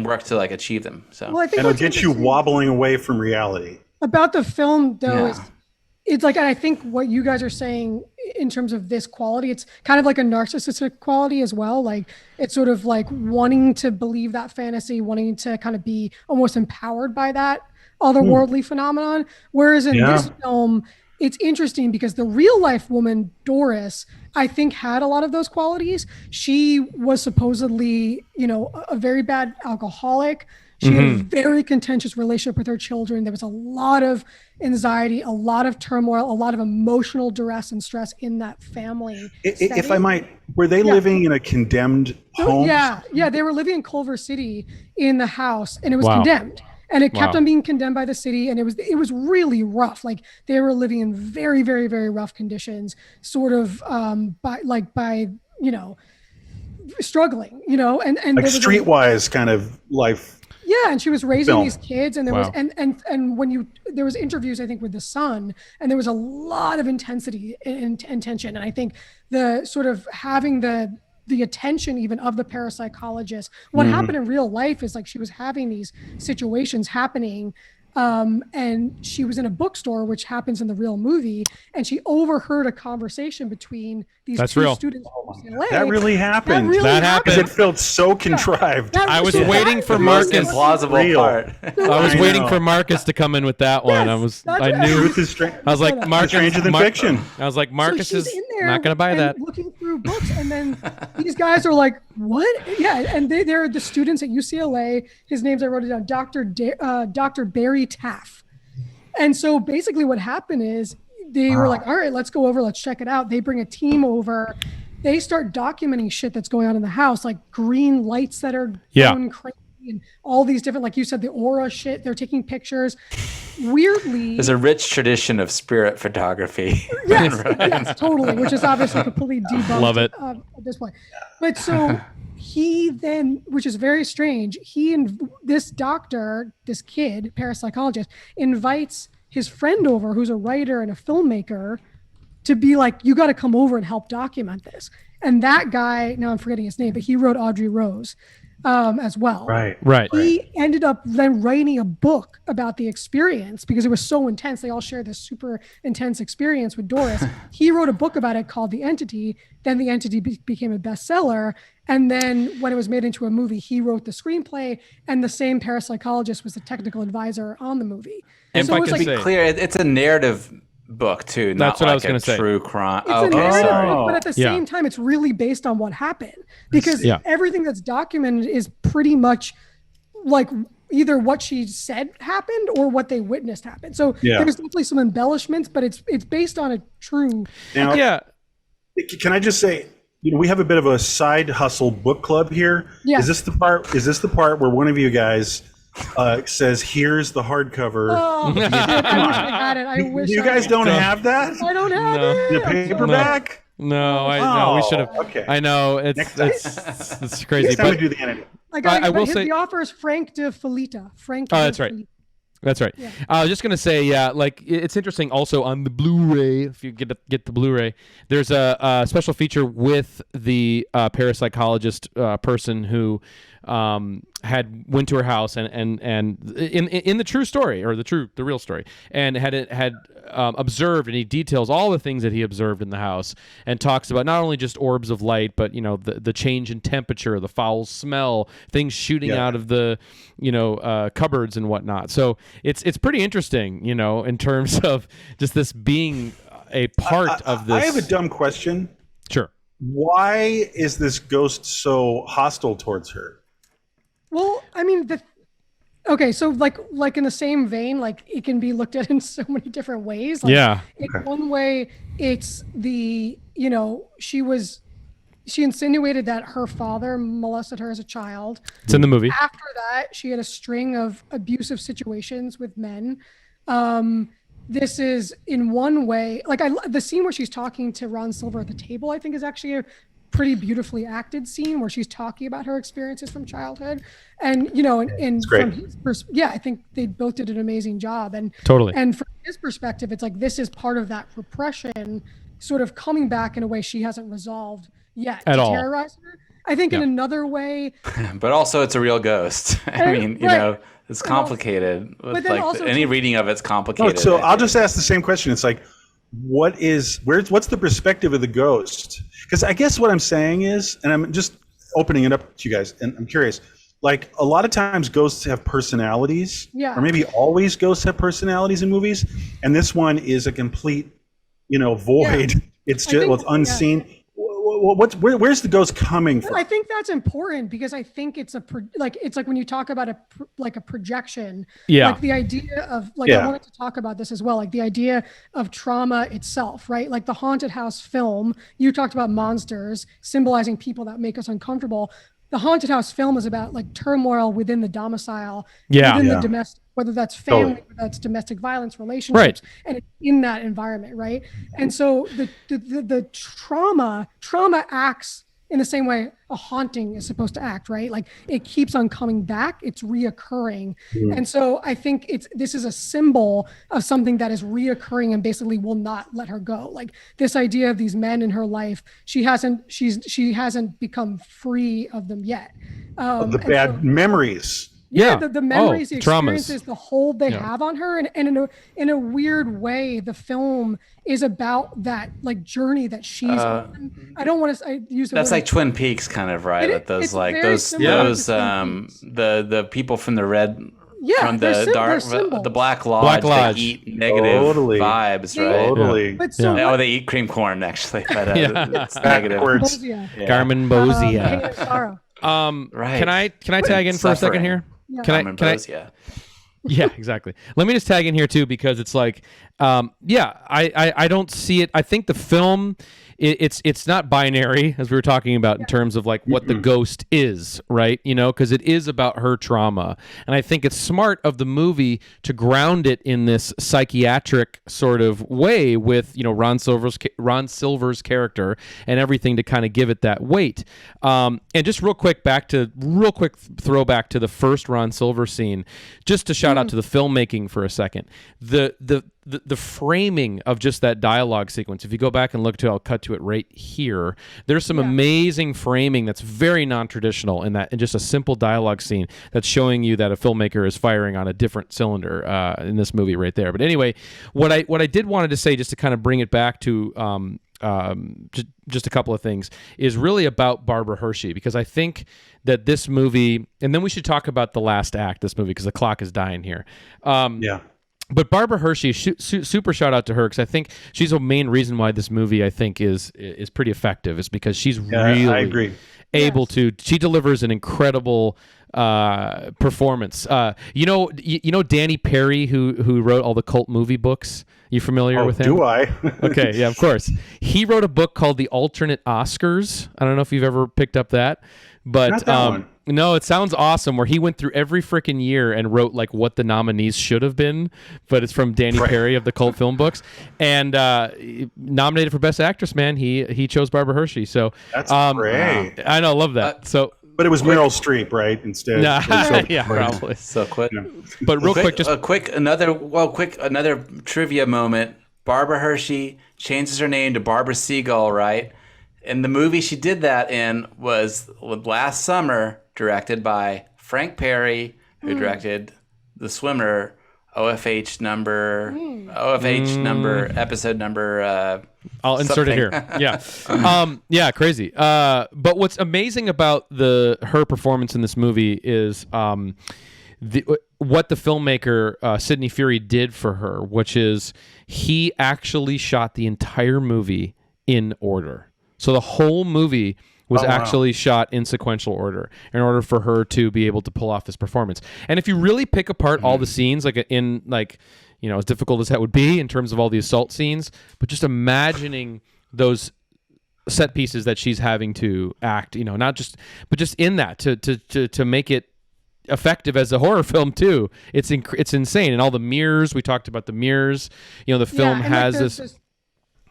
work to like achieve them. So Well, I think And it'll get you wobbling away from reality. about the film though is it's like, and I think what you guys are saying in terms of this quality, it's kind of like a narcissistic quality as well. Like it's sort of like wanting to believe that fantasy, wanting to kind of be almost empowered by that otherworldly phenomenon. Whereas in this film, it's interesting because the real life woman, Doris, I think had a lot of those qualities. She was supposedly, you know, a very bad alcoholic. She had a very contentious relationship with her children. There was a lot of anxiety, a lot of turmoil, a lot of emotional duress and stress in that family. If I might, were they living in a condemned home? Yeah, they were living in Culver City in the house, and it was condemned. And it kept on being condemned by the city, and it was really rough. Like they were living in very, very, very rough conditions, sort of by you know, struggling, you know, and Like there was streetwise kind of life. Yeah, and she was raising film. these kids, and there was and when there was interviews, I think, with the son, and there was a lot of intensity and tension, and I think the sort of having the attention even of the parapsychologist. What happened in real life is like she was having these situations happening, and she was in a bookstore, which happens in the real movie, and she overheard a conversation between these two students from UCLA. That really happened. That happened. It felt so contrived. I was waiting for Marcus. Implausible part. I was waiting for Marcus to come in with that one. I knew. Truth is strange. I was like, Marcus, stranger than fiction. I was like, Marcus So she's is in there not going to buy and that. looking through books, and then these guys are like, "What?" Yeah, and they're the students at UCLA. His name's, I wrote it down, Dr. Barry Taff. And so basically, what happened is they were like, "All right, let's go over, let's check it out." They bring a team over. They start documenting shit that's going on in the house, like green lights that are going crazy, and all these different, like you said, the aura shit. They're taking pictures. Weirdly, there's a rich tradition of spirit photography. Yes, totally, which is obviously completely debunked. Love it. At this point. But so he then, which is very strange, he and this doctor, this kid, parapsychologist, invites his friend over, who's a writer and a filmmaker, to be like, you got to come over and help document this. And that guy, now I'm forgetting his name, but he wrote Audrey Rose. as well. Right. He ended up then writing a book about the experience because it was so intense. They all shared this super intense experience with Doris. He wrote a book about it called The Entity. Then The Entity became a bestseller. And then when it was made into a movie, he wrote the screenplay, and the same parapsychologist was the technical advisor on the movie. And so if I it was can like, say- Clear, it's a narrative book too. That's not what I like was gonna a say. true crime. it's a Okay, narrative sorry. book, but at the same time, it's really based on what happened because everything that's documented is pretty much like either what she said happened or what they witnessed happened. So there's definitely some embellishments, but it's based on a true. Now, can I just say, we have a bit of a side hustle book club here. Yeah. Is this the part where one of you guys says, "Here's the hardcover"? Oh, shit, I wish I had it. I wish You I guys had don't it. have that? I don't have it. The paperback? No, we should have. Okay. I know it's crazy, Next time we but do the entity. I will say the author is Frank de Filita. that's right. That's right. Yeah. I was just gonna say, like it's interesting. Also on the Blu-ray, if you get the Blu-ray, there's a special feature with the parapsychologist person who went to her house and in the true story or the real story, and had observed, and he details all the things that he observed in the house and talks about not only just orbs of light, but the change in temperature, the foul smell, things shooting out of the cupboards and whatnot. So it's pretty interesting, in terms of just this being a part of this. I have a dumb question. Sure. Why is this ghost so hostile towards her? Well, I mean, okay, so like in the same vein, like it can be looked at in so many different ways. Like, in one way, it's she insinuated that her father molested her as a child. It's in the movie. After that, she had a string of abusive situations with men. This is in one way, like the scene where she's talking to Ron Silver at the table, I think is actually a pretty beautifully acted scene where she's talking about her experiences from childhood. And, and from his I think they both did an amazing job. And totally. And from his perspective, it's like, this is part of that repression sort of coming back in a way she hasn't resolved yet At to all. terrorize her. I think in another way. But also it's a real ghost. I mean, it's complicated. But then also any reading of it's complicated. So I'll just ask the same question. It's like, what's the perspective of the ghost? Because I guess what I'm saying is, and I'm just opening it up to you guys, and I'm curious, like a lot of times ghosts have personalities, or maybe always ghosts have personalities in movies, and this one is a complete, void. It's just, it's unseen. Where's the ghost coming from? I think that's important because I think it's it's like when you talk about a projection, like the idea of I wanted to talk about this as well, like the idea of trauma itself, right? Like the haunted house film, you talked about monsters symbolizing people that make us uncomfortable. The haunted house film is about like turmoil within the domicile, within the domestic, whether that's family, whether that's domestic violence, relationships, and it's in that environment, right? And so the trauma acts in the same way a haunting is supposed to act, right? Like it keeps on coming back, it's reoccurring. And so I think this is a symbol of something that is reoccurring and basically will not let her go. Like this idea of these men in her life, she hasn't become free of them yet. The bad memories. The memories, the experiences, traumas. The hold they have on her, and in a weird way, the film is about that like journey that she's on. I don't want to use the that's word like Twin Peaks kind of, right? It's very those the people from the red from the Black Lodge, they eat negative vibes, right? Totally. But so they eat cream corn actually, but it's negative. Carmen Bozia. Pain and sorrow. Right. Can I tag in for a second here? Can I? Yeah, exactly. Let me just tag in here too, because it's like, I don't see it. I think the film, it's not binary, as we were talking about, in terms of like what the ghost is, right? Because it is about her trauma, and I think it's smart of the movie to ground it in this psychiatric sort of way with Ron Silver's character and everything to kind of give it that weight. And just real quick throwback to the first Ron Silver scene, just to shout out to the filmmaking for a second. The the framing of just that dialogue sequence, if you go back and look to, I'll cut to it right here. There's some amazing framing that's very non-traditional in just a simple dialogue scene that's showing you that a filmmaker is firing on a different cylinder in this movie right there. But anyway, what I did wanted to say, just to kind of bring it back to just a couple of things, is really about Barbara Hershey, because I think that this movie, and then we should talk about the last act, this movie, because the clock is dying here. But Barbara Hershey, super shout out to her, because I think she's a main reason why this movie, I think, is pretty effective, is because she's really I agree. able to. She delivers an incredible performance. You know Danny Perry, who wrote all the cult movie books. You familiar with him? Do I? Okay, yeah, of course. He wrote a book called The Alternate Oscars. I don't know if you've ever picked up that, but Not that one. no, it sounds awesome. Where he went through every freaking year and wrote like what the nominees should have been. But it's from Danny Perry of the cult film books, and nominated for Best Actress. Man, he chose Barbara Hershey. So That's great. I know, love that. So. But it was Meryl Streep, right? Instead. Yeah, probably. So quick. But real quick, just another trivia moment. Barbara Hershey changes her name to Barbara Siegel, right? And the movie she did that in was last summer, directed by Frank Perry, who directed The Swimmer, OFH number, episode number. I'll insert it here. Yeah. Crazy. But what's amazing about her performance in this movie is what the filmmaker Sidney Furie did for her, which is he actually shot the entire movie in order. So the whole movie was actually shot in sequential order in order for her to be able to pull off this performance. And if you really pick apart all the scenes, as difficult as that would be in terms of all the assault scenes, but just imagining those set pieces that she's having to act, but just in that to make it effective as a horror film too. It's insane. And all the mirrors, we talked about the mirrors. The film has this.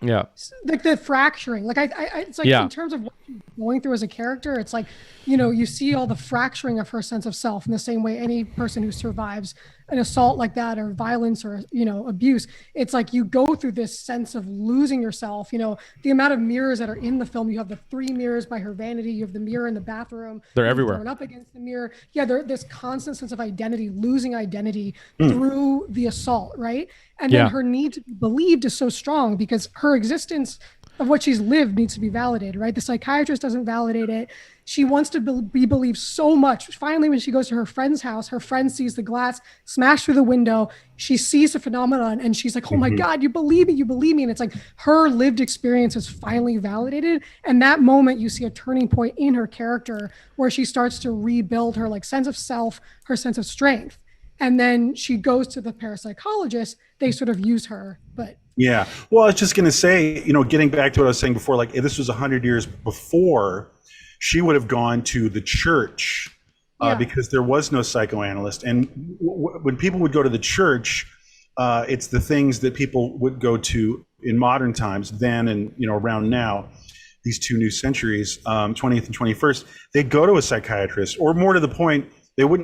Yeah, like the fracturing, like I it's like in terms of what she's going through as a character, it's like, you see all the fracturing of her sense of self in the same way any person who survives an assault like that or violence or abuse, it's like you go through this sense of losing yourself. The amount of mirrors that are in the film, you have the 3 mirrors by her vanity, you have the mirror in the bathroom, they're everywhere, thrown up against the mirror. There's this constant sense of identity, losing identity through the assault, right? And then her need to be believed is so strong because her existence of what she's lived needs to be validated, right? The psychiatrist doesn't validate it. She wants to be believed so much. Finally, when she goes to her friend's house, her friend sees the glass smash through the window. She sees the phenomenon and she's like, oh my God, you believe me. And it's like her lived experience is finally validated. And that moment you see a turning point in her character where she starts to rebuild her sense of self, her sense of strength. And then she goes to the parapsychologist. They sort of use her, but. Yeah. Well, I was just going to say, getting back to what I was saying before, if this was 100 years before, she would have gone to the church because there was no psychoanalyst. And when people would go to the church, it's the things that people would go to in modern times then and, around now, these 2 new centuries, 20th and 21st, they'd go to a psychiatrist, or more to the point,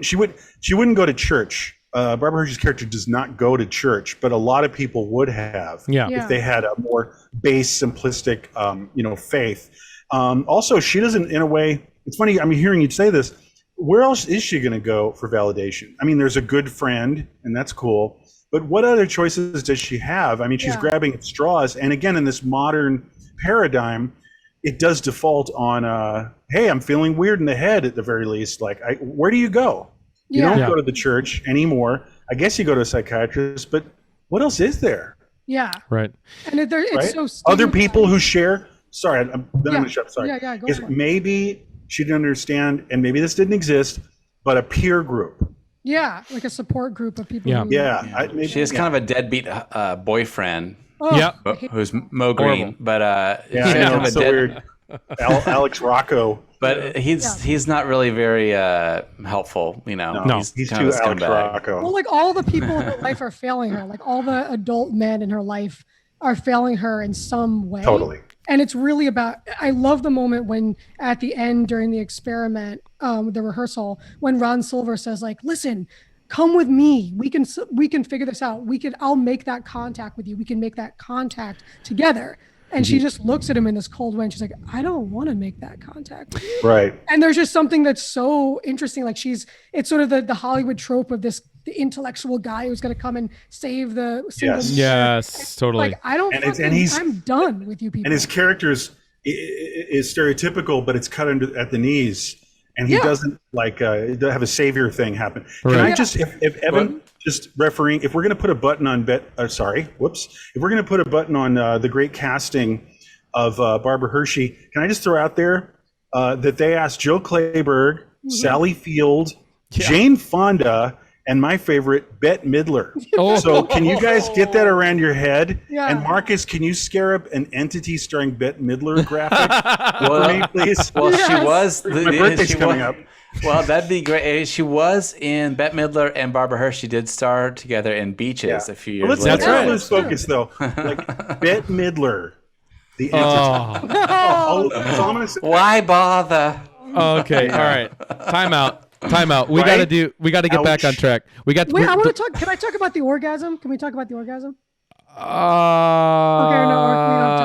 she wouldn't go to church. Barbara Hershey's character does not go to church, but a lot of people would have if they had a more base, simplistic, faith. Also, she doesn't, in a way, it's funny, I'm hearing you say this, where else is she going to go for validation? I mean, there's a good friend, and that's cool, but what other choices does she have? I mean, she's grabbing at straws, and again, in this modern paradigm, it does default on, hey, I'm feeling weird in the head at the very least. Where do you go? You don't go to the church anymore. I guess you go to a psychiatrist, but what else is there? Yeah. Right. And it's so other people who share. Sorry, I'm going to shut up. Sorry. Yeah, go for it. Maybe she didn't understand, and maybe this didn't exist, but a peer group. Yeah, like a support group of people. She has kind of a deadbeat boyfriend. Who's Mo Green, but it's so weird. Alex Rocco. But he's not really very helpful, No, he's too Alex Rocco. Well, all the people in her life are failing her. All the adult men in her life are failing her in some way. Totally. And it's really about, I love the moment when at the end during the experiment, the rehearsal, when Ron Silver says listen, come with me. We can figure this out. I'll make that contact with you. We can make that contact together. And she just looks at him in this cold way and she's like, I don't want to make that contact with you. Right. And there's just something that's so interesting. Like it's sort of the Hollywood trope of the intellectual guy who's going to come and save the single mother. Yes, totally. Like, I don't, I'm done with you people. And his character is stereotypical, but it's cut at the knees. And he doesn't have a savior thing happen. Can I just, if Evan, just refereeing, if we're going to put a button on if we're going to put a button on the great casting of Barbara Hershey, can I just throw out there that they asked Joe Clayburgh, Sally Field, Jane Fonda, and my favorite, Bette Midler. So can you guys get that around your head? Yeah. And Marcus, can you scare up an Entity starring Bette Midler graphic for me, please? Well, she was. My birthday's coming up. Well, that'd be great. She was in Bette Midler and Barbara Hershey did star together in Beaches a few years later. Let's not lose focus, though. Like Bette Midler, the Entity. That's all I'm going to say. Why bother? Okay, all right. Time out. We got to get back on track. Wait, I want to talk. Can I talk about the orgasm? Can we talk about the orgasm?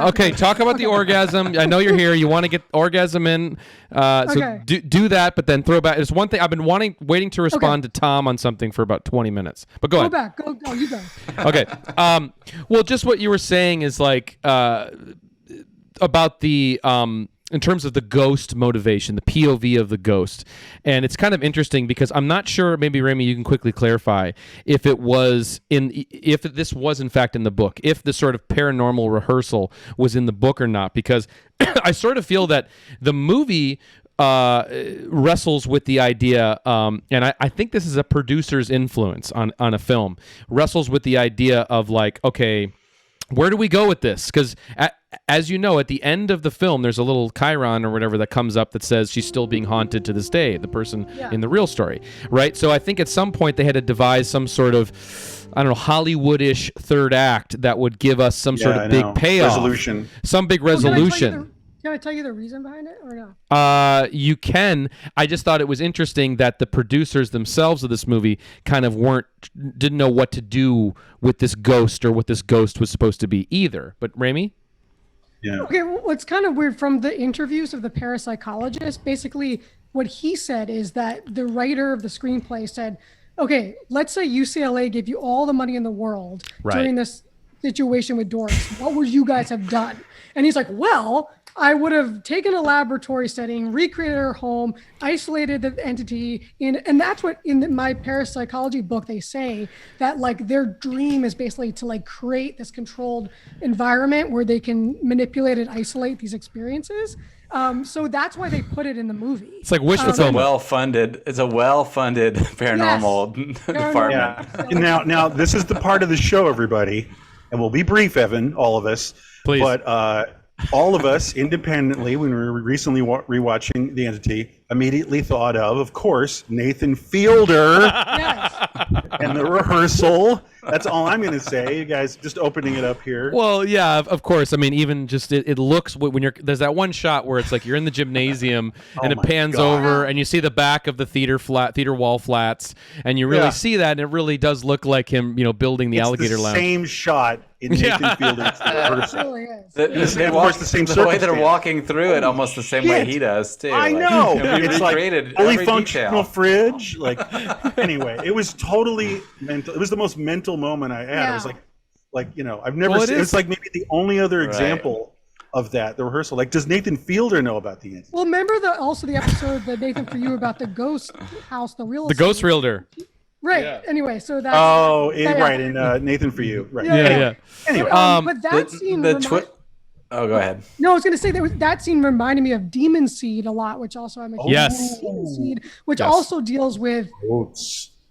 Okay, talk about the orgasm. I know you're here. You want to get orgasm in. So do that, but then throw back. There's one thing I've been waiting to respond to Tom on something for about 20 minutes. But go ahead. Go. You go. Okay. Well, just what you were saying is like about the in terms of the ghost motivation, the POV of the ghost. And it's kind of interesting because I'm not sure, maybe Remy, you can quickly clarify if this was in fact in the book, if the sort of paranormal rehearsal was in the book or not, because I sort of feel that the movie wrestles with the idea, and I think this is a producer's influence on a film, wrestles with the idea of like, okay, where do we go with this? Because as you know, at the end of the film, there's a little chyron or whatever that comes up that says she's still being haunted to this day, the person in the real story, right? So I think at some point they had to devise some sort of, I don't know, Hollywood-ish third act that would give us some sort of big payoff. Resolution. Some big resolution. Can I tell you the reason behind it or no? You can. I just thought it was interesting that the producers themselves of this movie kind of didn't know what to do with this ghost or what this ghost was supposed to be either. But Remy? Yeah. Okay, well, it's kind of weird from the interviews of the parapsychologist. Basically, what he said is that the writer of the screenplay said, okay, let's say UCLA gave you all the money in the world during this situation with Doris. What would you guys have done? And he's like, well, I would have taken a laboratory setting, recreated her home, isolated the entity, and that's what in my parapsychology book they say, that like their dream is basically to like create this controlled environment where they can manipulate and isolate these experiences. So that's why they put it in the movie. It's like wish fulfillment. It's a well-funded paranormal department. Yeah. Now this is the part of the show, everybody, and we'll be brief, Evan, all of us. Please. But all of us independently, when we were recently rewatching The Entity, immediately thought of course, Nathan Fielder and the rehearsal. That's all I'm going to say. You guys just opening it up here. Well, yeah, of course. I mean, even just it looks when there's that one shot where it's like you're in the gymnasium and it pans over and you see the back of the theater wall flats and you really see that and it really does look like him, building the alligator lounge. Same shot in Nathan Fielder's rehearsal. Of course, the same the way they're walking through it, almost the same way he does too. I know. It's like fully functional fridge. Like anyway, it was totally mental. It was the most mental moment I had. It was like I've never seen. It's like maybe the only other example of that, the rehearsal. Like, does Nathan Fielder know about the Entity? Well, remember the episode that Nathan for you about the ghost house, the ghost realtor. Right. Yeah. Anyway, so that's right. And Nathan for you. Right. Yeah. Anyway, but that scene. Oh, go ahead. No, I was going to say that scene reminded me of Demon Seed a lot, which also I'm a huge Demon Seed, which also deals with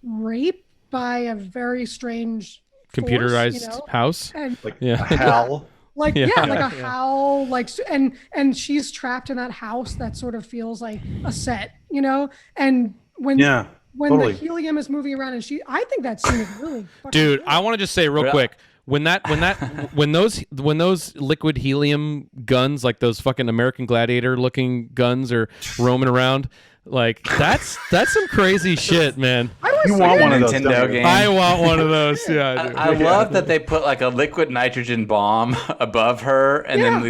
rape by a very strange computerized house. And, a howl. Like a howl, and she's trapped in that house that sort of feels like a set, and when the helium is moving around and I think that scene is really dude good. I want to just say real quick when those liquid helium guns, like those fucking American Gladiator looking guns, are roaming around, Like that's some crazy shit, man. You want one of those Nintendo don't you? game. I want one of those. Yeah, I do. I love that they put like a liquid nitrogen bomb above her, and then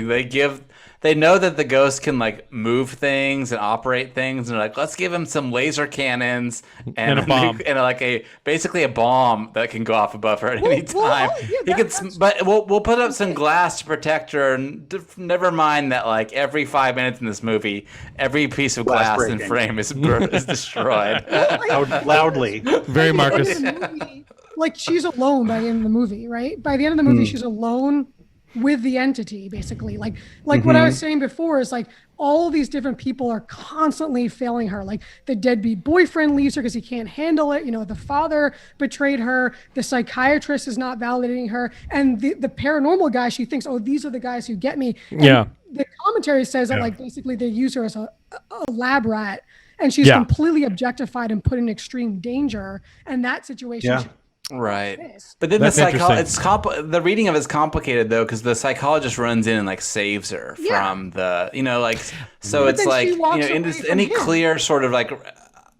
they know that the ghost can like move things and operate things, and they're like, let's give him some laser cannons and a bomb and basically a bomb that can go off above her at any time. That's But we'll put up some glass to protect her, and never mind that like every 5 minutes in this movie, every piece of glass in breaking. frame is destroyed. Loudly. Very Marcus. In the movie, like she's alone by the end of the movie, right? By the end of the movie, she's alone with the entity, basically. Like what I was saying before is like all these different people are constantly failing her. Like the deadbeat boyfriend leaves her because he can't handle it. You know, the father betrayed her. The psychiatrist is not validating her. And the paranormal guy, she thinks, oh, these are the guys who get me. And Yeah. the commentary says that like basically they use her as a lab rat, and she's completely objectified and put in extreme danger. And that situation. Yeah. Right, but then That's the reading of it's complicated though, because the psychologist runs in and like saves her from the so But it's then like she walks in away from any him. clear sort of like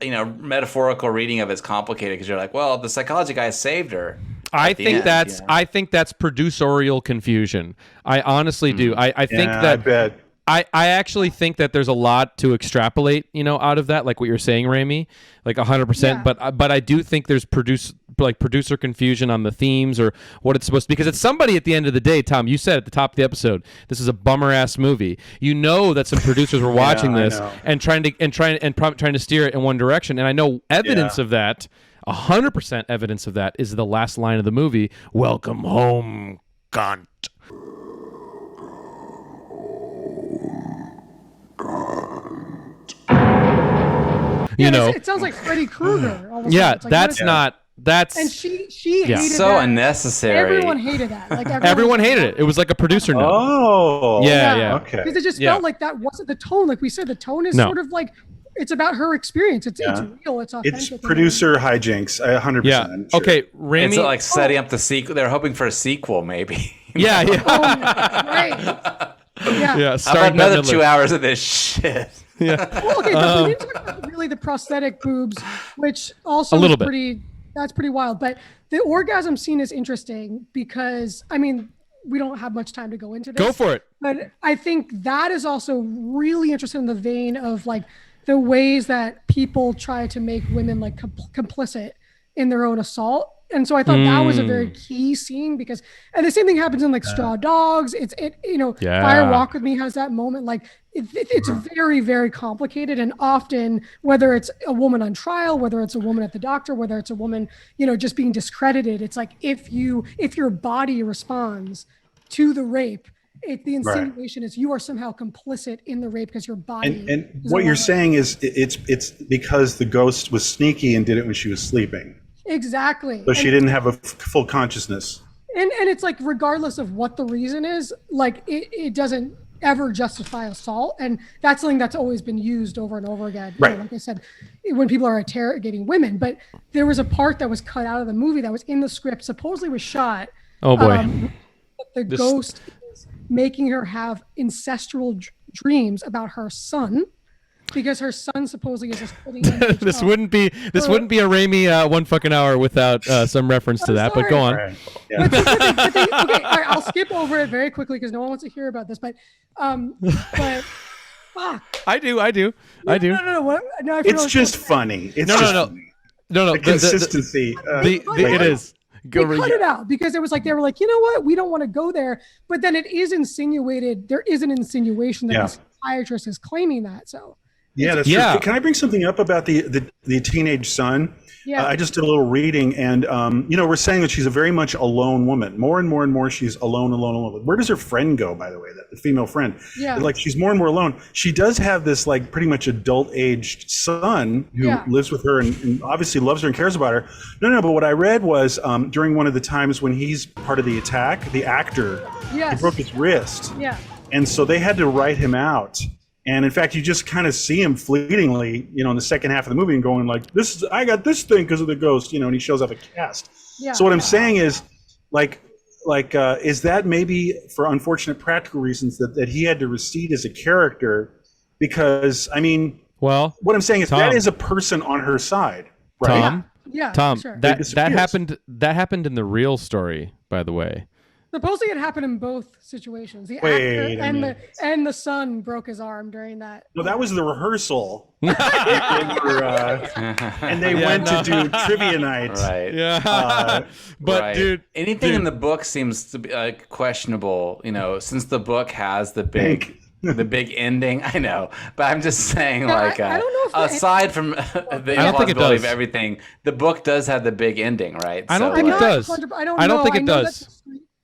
metaphorical reading of it's complicated, because you're like, well, the psychology guy saved her. I think that's producerial confusion. I honestly do. I think Yeah, that I bet. I actually think that there's a lot to extrapolate, out of that, like what you're saying, Raimi, like 100%. Yeah. But I do think there's producer confusion on the themes or what it's supposed to be, because it's somebody at the end of the day. Tom, you said at the top of the episode, this is a bummer ass movie. You know that some producers were watching I this know. and trying to steer it in one direction. And I know evidence of that, 100% evidence of that, is the last line of the movie. Welcome home, cunt. It sounds like Freddy Krueger. all of a Yeah, sudden. It's like, that's what is- not. That's And she hated So that. unnecessary. Everyone hated that. Like everyone hated it. It was like a producer note. Oh. Yeah. Okay. Because it just Yeah. felt like that wasn't the tone. Like we said, the tone is No. sort of like it's about her experience. It's real. It's authentic. It's producer hijinks, 100%. Yeah. Sure. Okay, Raimi. It's like setting up the sequel. They're hoping for a sequel, maybe. Yeah. Right. Yeah. Yeah. How Start about another Bette 2 Midler. hours of this shit? Well, okay, but we didn't talk about really the prosthetic boobs, which also A little is bit. that's pretty wild. But the orgasm scene is interesting because we don't have much time to go into this. Go for it. But I think that is also really interesting in the vein of like the ways that people try to make women like complicit in their own assault. And so I thought that was a very key scene because, and the same thing happens in like Straw Dogs. Fire Walk With Me has that moment. Like it's very, very complicated. And often, whether it's a woman on trial, whether it's a woman at the doctor, whether it's a woman, just being discredited, it's like if your body responds to the rape, the insinuation is you are somehow complicit in the rape because your body. And is what you're alive. saying is it's because the ghost was sneaky and did it when she was sleeping. Exactly. So she didn't have a full consciousness. And it's like regardless of what the reason is, like it doesn't ever justify assault, and that's something that's always been used over and over again. Right. Like I said, when people are interrogating women. But there was a part that was cut out of the movie that was in the script, supposedly was shot. Oh boy. The ghost is making her have ancestral dreams about her son. Because her son supposedly is just putting This wouldn't be a Raimi 1 fucking hour without some reference to that. But go on. Right. Yeah. Okay, all right, I'll skip over it very quickly because no one wants to hear about this. But fuck. I do. No. What? No, I feel It's like- just funny. It's No. funny. No. The consistency. It is. They cut it out because it was like they were like, you know what, we don't want to go there. But then it is insinuated. There is an insinuation that the psychiatrist is claiming that. So. Yeah, that's true. Can I bring something up about the teenage son? Yeah. I just did a little reading, and we're saying that she's a very much alone woman. More and more, she's alone. Where does her friend go, by the way? The female friend. Yeah. Like she's more and more alone. She does have this like pretty much adult-aged son who lives with her and obviously loves her and cares about her. No. But what I read was during one of the times when he's part of the attack, the actor he broke his wrist. Yeah. And so they had to write him out. And in fact, you just kind of see him fleetingly, in the second half of the movie and going like, I got this thing because of the ghost, and he shows up a cast. Yeah. So what I'm saying is is that maybe for unfortunate practical reasons that he had to recede as a character because, Well, What I'm saying is Tom. that is a person on her side, right? Tom, Yeah, Tom, sure. that disappears. happened in the real story, by the way. Supposedly it happened in both situations. The Wait actor a minute. and the son broke his arm during that. No, that was the rehearsal. And they went to do trivia night. Right. Yeah. But Right. dude, anything in the book seems to be questionable, since the book has the big the big ending. I know, but I'm just saying, I don't know if aside from the I don't think it implausibility of does. everything, the book does have the big ending, right? I don't So, think it like, does. I don't I don't know. think it I know does. that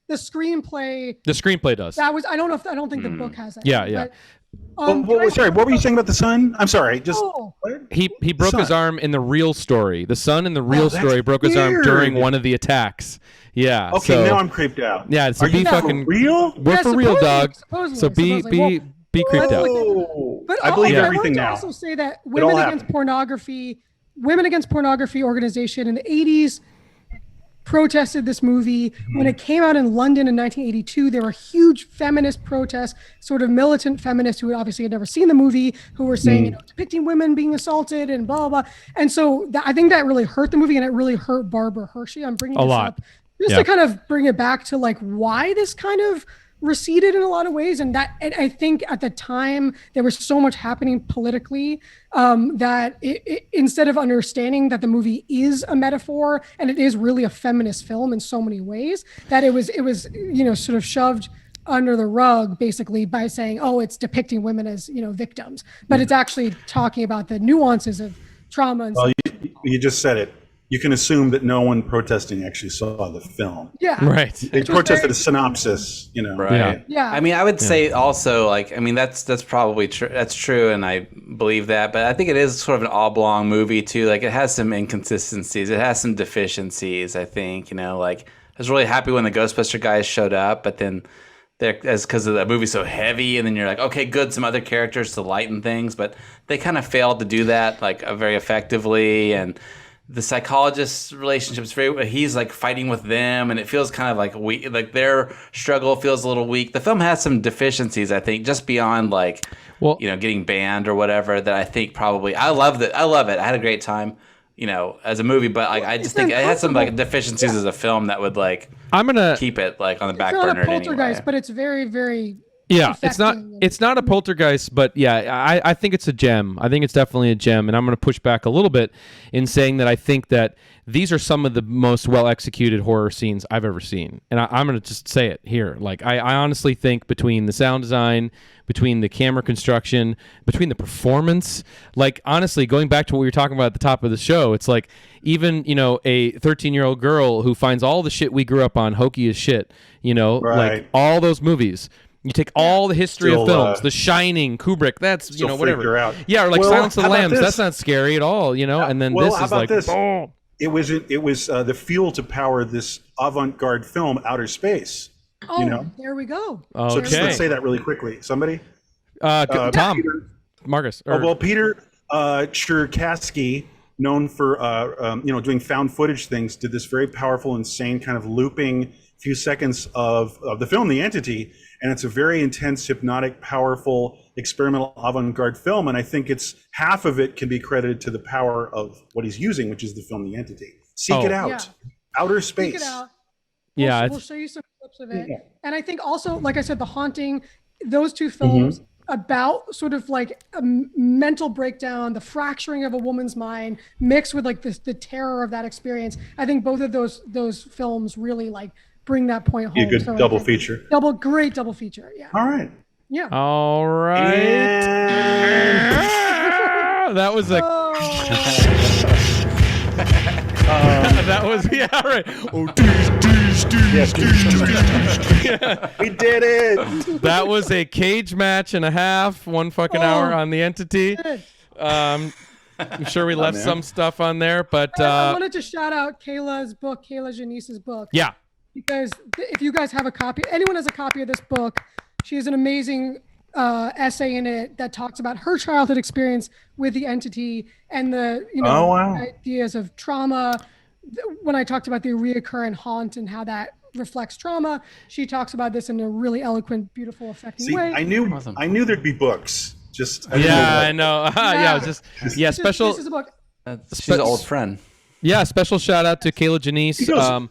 the screenplay The screenplay does. I don't think the book has that. Yeah, yeah. But, Sorry, what were you saying about the son? I'm sorry. Just Oh, what? He broke his Son. arm in the real story. The son in the real that's story broke his arm weird. during one of the attacks. Yeah. Okay, so, now I'm creeped out. Yeah, so Are be you fucking for real? We're Yeah, for real, supposedly- dog. supposedly, So be supposedly. be creeped out. Oh, But I believe I everything wanted to now. also say that all Women Against happened. Pornography organization in the 80s protested this movie. When it came out in London in 1982, there were huge feminist protests, sort of militant feminists who obviously had never seen the movie, who were saying, depicting women being assaulted and blah, blah, blah. And so I think that really hurt the movie, and it really hurt Barbara Hershey. I'm bringing A this lot. up just Yeah. to kind of bring it back to like why this kind of receded in a lot of ways, and I think at the time there was so much happening politically that instead of understanding that the movie is a metaphor and it is really a feminist film in so many ways, that it was sort of shoved under the rug basically by saying, oh, it's depicting women as victims, but it's actually talking about the nuances of trauma and Well, you just said it. You can assume that no one protesting actually saw the film. yeah, Right. They protested a synopsis, Right. Yeah. Yeah. I mean, I would say also, that's probably true. That's true, and I believe that. But I think it is sort of an oblong movie too. Like, it has some inconsistencies. It has some deficiencies. I think I was really happy when the Ghostbuster guys showed up, but then as because the movie's so heavy, and then you're like, okay, good, some other characters to lighten things, but they kind of failed to do that very effectively. And the psychologist's relationship is he's like fighting with them, and it feels kind of like weak, like their struggle feels a little weak. The film has some deficiencies, I think, just beyond getting banned or whatever, that I think probably I love it. I had a great time, as a movie, but I just think it had some deficiencies as a film that would I'm gonna keep it on the back it's not burner a poltergeist, anyway. but it's very, very Yeah, it's affecting. not a poltergeist, but yeah, I think it's a gem. I think it's definitely a gem, and I'm going to push back a little bit in saying that I think that these are some of the most well executed horror scenes I've ever seen, and I'm going to just say it here. I honestly think between the sound design, between the camera construction, between the performance, honestly, going back to what we were talking about at the top of the show, it's like even a 13-year-old girl who finds all the shit we grew up on hokey as shit, Right. all those movies. You take all the history Still, of films, The Shining, Kubrick, that's, still freaked whatever. her out. Yeah, or Well, Silence of the how about Lambs, this? that's not scary at all, and then Well, this how is about like, this? oh. It was the fuel to power this avant-garde film, Outer Space. Oh, there we go. So just Okay. let's say that really quickly. Somebody? Tom, Peter, Marcus. Peter Tscherkassky, known for doing found footage things, did this very powerful, insane kind of looping few seconds of the film, The Entity, and it's a very intense, hypnotic, powerful, experimental avant-garde film, and I think it's half of it can be credited to the power of what he's using, which is the film The Entity. Seek it out. Yeah. Outer Check Space. it out. Yeah, We'll show you some clips of it. And I think also, like I said, The Haunting, those two films about sort of like a mental breakdown, the fracturing of a woman's mind mixed with the terror of that experience. I think both of those films really bring that point home. Be a good So double feature. Great double feature. Yeah. All right. Yeah. all right. And That was a... that was, yeah, right. Oh, we did it. that was a cage match and a half, 1 fucking hour on The Entity. I'm sure we left man. some stuff on there, but I wanted to shout out Kayla Janice's book. yeah. Because if you guys have a copy, anyone has a copy of this book, she has an amazing essay in it that talks about her childhood experience with The Entity and the Oh, wow. ideas of trauma. When I talked about the reoccurrent haunt and how that reflects trauma, she talks about this in a really eloquent, beautiful, affecting See, way. I knew there'd be books Just I didn't Yeah, know I know. Yeah, it was just special. This is a book. She's an old friend. Yeah, special shout out to Kayla Janice. He goes,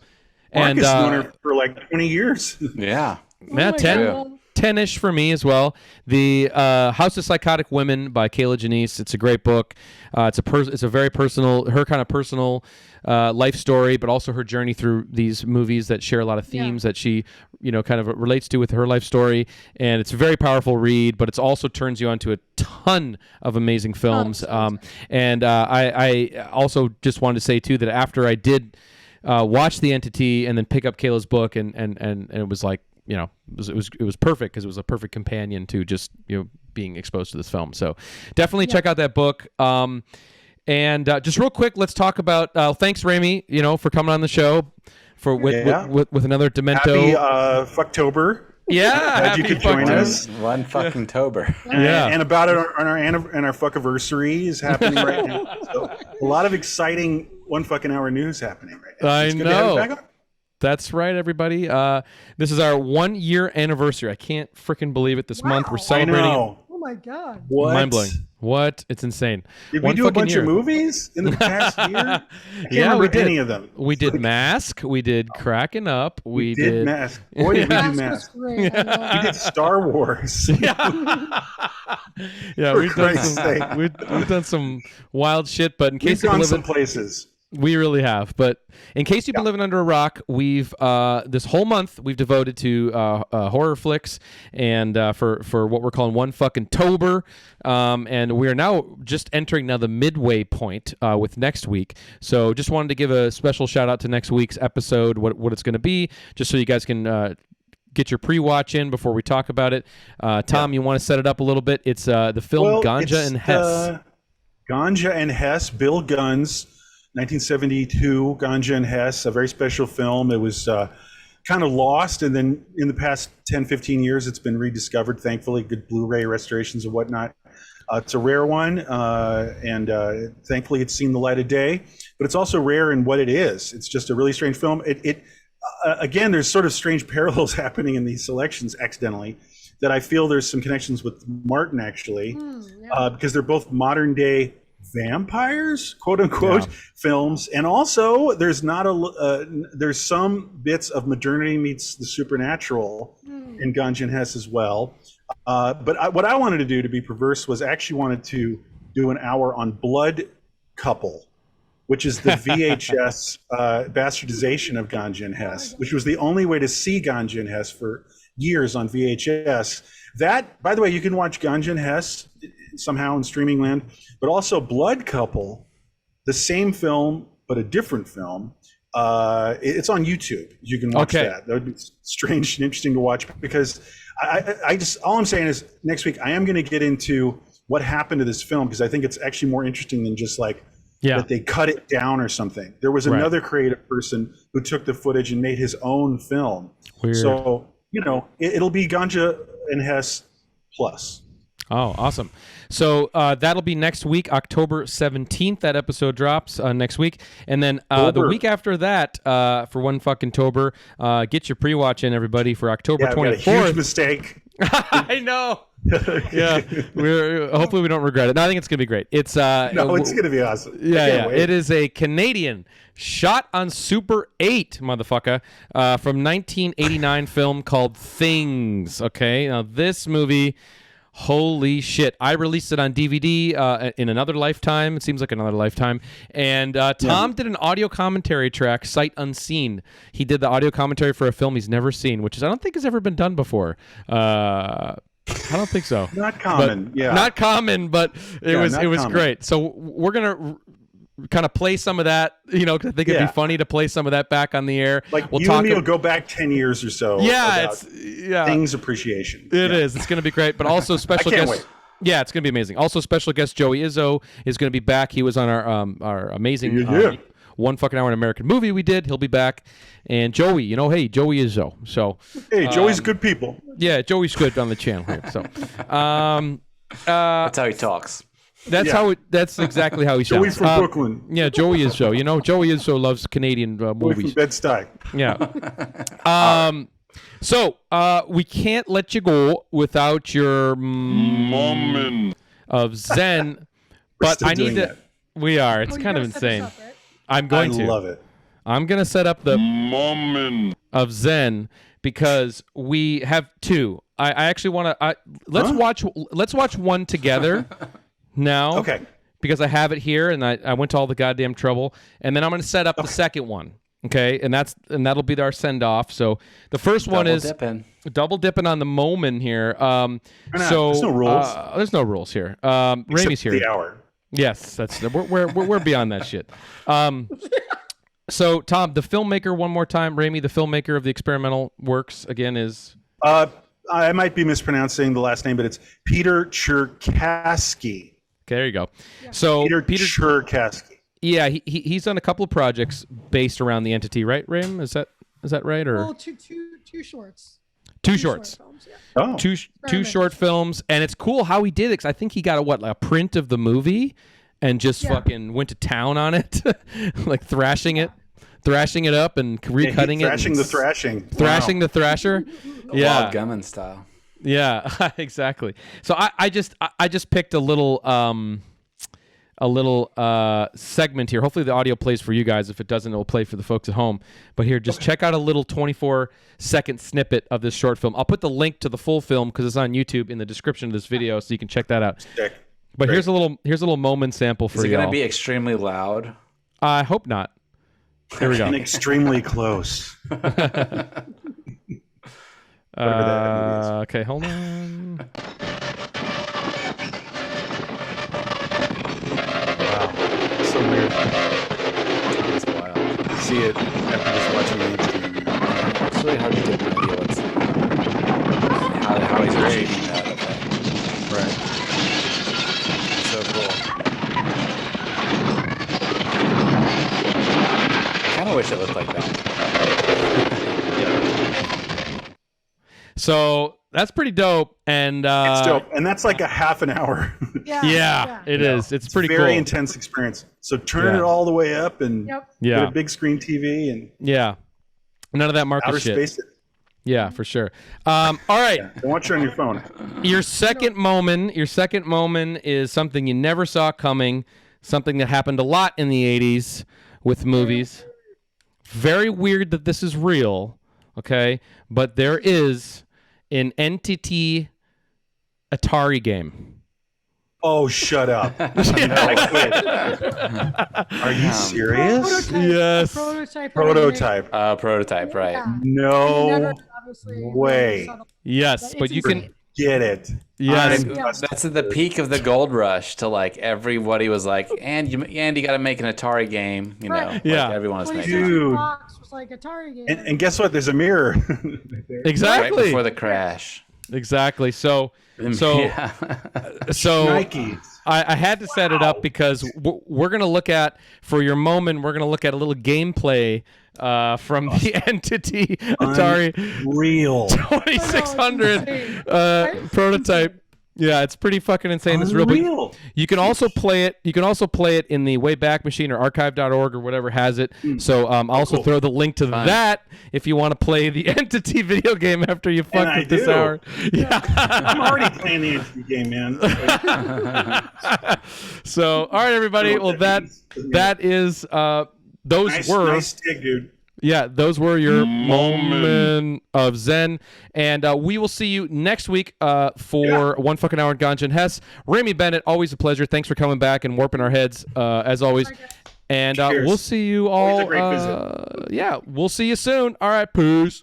And Marcus known her for like 20 years. Yeah. yeah, 10-ish for me as well. The House of Psychotic Women by Kayla Janice. It's a great book. It's a very personal, her kind of personal life story, but also her journey through these movies that share a lot of themes that she, kind of relates to with her life story. And it's a very powerful read, but it also turns you onto a ton of amazing films. And I also just wanted to say too that after I did watch The Entity and then pick up Kayla's book, and it was like, it was perfect because it was a perfect companion to just being exposed to this film. So definitely check out that book. And just real quick, let's talk about. Thanks, Rami, for coming on the show with another Demento. Happy Fucktober. Yeah, glad you could join us. One fucking Tober. And about it, our Fuckiversary is happening right now. So a lot of exciting one fucking hour news happening right now. I know. That's right, everybody. This is our 1 year anniversary. I can't freaking believe it. This month we're celebrating. I know. Oh my God. What? Mind blowing. What? It's insane. Did we do a bunch of movies in the past year? I can't remember any of them. We did Mask. We did Cracking Up. We did Mask. Boy, did we do Mask. Great. We did Star Wars. Yeah, we've done some wild shit. But in case we've gone some places. We really have. But in case you've been living under a rock, we've this whole month we've devoted to horror flicks and for what we're calling One Fucking Tober. And we are now just entering the midway point with next week. So just wanted to give a special shout out to next week's episode, what it's going to be, just so you guys can get your pre-watch in before we talk about it. Tom, you want to set it up a little bit? It's the film Ganja and Hess. Ganja and Hess, Bill Gunn's 1972 Ganja and Hess, a very special film. It was kind of lost, and then in the past 10, 15 years, it's been rediscovered, thankfully, good Blu-ray restorations and whatnot. It's a rare one, and thankfully it's seen the light of day, but it's also rare in what it is. It's just a really strange film. Again, there's sort of strange parallels happening in these selections accidentally that I feel there's some connections with Martin, actually, because they're both modern day vampires, quote unquote, films, and also there's there's some bits of modernity meets the supernatural in Ganja and Hess as well. But what I wanted to do, to be perverse, was actually wanted to do an hour on Blood Couple, which is the VHS bastardization of Ganja and Hess, which was the only way to see Ganja and Hess for years on VHS. That, by the way, you can watch Ganja and Hess somehow in streaming land, but also Blood Couple, the same film but a different film. It's on YouTube. You can watch that. That would be strange and interesting to watch, because I just, all I'm saying is next week I am going to get into what happened to this film, because I think it's actually more interesting than just like that they cut it down or something. There was another creative person who took the footage and made his own film. Weird. So it'll be Ganja and Hess plus. Oh, awesome. So that'll be next week, October 17th. That episode drops next week. And then the week after that, for One Fucking Tober, get your pre-watch in, everybody, for October 24th. Got a huge mistake. I know. Yeah. Hopefully we don't regret it. No, I think it's going to be great. It's it's going to be awesome. Yeah. It is a Canadian shot on Super 8, motherfucker, from 1989 film called Things. Okay. Now, this movie... Holy shit. I released it on DVD in another lifetime. It seems like another lifetime. And Tom did an audio commentary track, Sight Unseen. He did the audio commentary for a film he's never seen, which I don't think has ever been done before. I don't think so. Not common, Not common, but it was great. So we're going to kind of play some of that, because I think it'd be funny to play some of that back on the air. Like you and me will go back 10 years or so. Yeah, Things appreciation. It is. It's going to be great. But also special guest. Wait. Yeah, it's going to be amazing. Also special guest Joey Izzo is going to be back. He was on our amazing One Fucking Hour in American Movie we did. He'll be back. And Joey, Joey Izzo. So Joey's good people. Yeah, Joey's good on the channel here. So that's how he talks. That's exactly how he sounds. Joey from Brooklyn. Yeah, Joey Izzo. Joey Izzo loves Canadian movies. Joey from Bed-Stuy. Yeah. So we can't let you go without your moment of Zen. But still I need doing to. that. We are. It's Oh, you kind of gotta set this insane. up, right? I'm going I to. love it. I'm going to set up the moment of Zen because we have two. I actually want to. Let's watch one together now. Okay. Because I have it here and I went to all the goddamn trouble, and then I'm going to set up the second one. Okay, and that'll be our send off. So the first one is double dipping on the moment here. So there's no rules. There's no rules here. Except Ramey's here. the hour. Yes, that's we're beyond that shit. So Tom, the filmmaker, one more time. Ramey, the filmmaker of the experimental works, again is. I might be mispronouncing the last name, but it's Peter Tscherkassky. Okay, there you go. Yeah. So Peter Tscherkassky. Yeah, he's done a couple of projects based around the entity, right, Ram? Is that right? Or two shorts. Two shorts. Short films, yeah. Oh. Two short films, and it's cool how he did it. 'Cause I think he got a print of the movie, and just fucking went to town on it, like thrashing it up and recutting it. Thrashing the thrasher. Yeah, Bob Gummin style. Yeah, exactly. So I just picked a little segment here. Hopefully the audio plays for you guys. If it doesn't, it'll play for the folks at home. But here, just check out a little 24-second snippet of this short film. I'll put the link to the full film because it's on YouTube in the description of this video, so you can check that out. Sick. But Great. here's a little moment sample for you. Is it going to be extremely loud? I hope not. Here we go. And extremely close. Okay, hold on. Wow, so weird. That's wild. See it after just watching the interview. It's really hard to get an idea what's how he's achieving that effect. Right. So cool. I kind of wish it looked like that. So that's pretty dope, and It's dope, and that's like a half an hour. Yeah, it is. It's pretty very cool. intense experience. So turn it all the way up and get Yeah. a big screen TV and None of that Marcus outer shit. space it. Yeah, for sure. All right. Don't watch it on your phone. Your second moment is something you never saw coming, something that happened a lot in the 80s with movies. Very weird that this is real, okay? But there is an entity Atari game. Oh, shut up. No, I quit. Are you serious? Yes. Prototype. Prototype, right. Yeah. No way. Yes, but you can Get it. Yes. That's at the peak of the gold rush to like everybody was like, and you got to make an Atari game, you know. Right. Like Yeah. everyone was making. Dude. Box was like Atari game. And guess what? There's a mirror. Exactly. Right before the crash. Exactly. So Yeah. Nikes. I had to set it up because we're going to look at, for your moment, we're going to look at a little gameplay from the Entity Atari Real. 2600 prototype. Yeah, it's pretty fucking insane. It's real. Unreal. But you can also play it. You can also play it in the Wayback Machine or archive.org or whatever has it. So I'll also throw the link to that if you want to play the Entity video game after you fucked with this hour. Yeah. I'm already playing the Entity game, man. So, all right, everybody. Well, that is those nice dig, dude. Yeah, those were your moment of Zen. And we will see you next week for One Fucking Hour in Ganja and Hess. Remy Bennett, always a pleasure. Thanks for coming back and warping our heads, as always. And we'll see you all. Always a great visit. Yeah, we'll see you soon. All right, peace.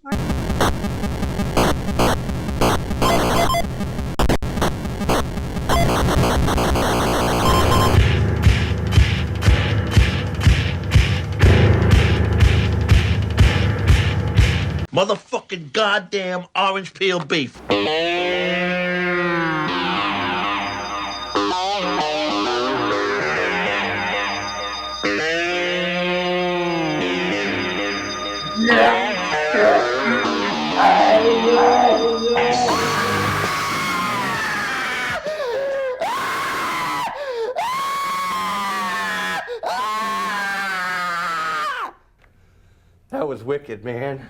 Motherfucking goddamn orange peel beef. That was wicked, man.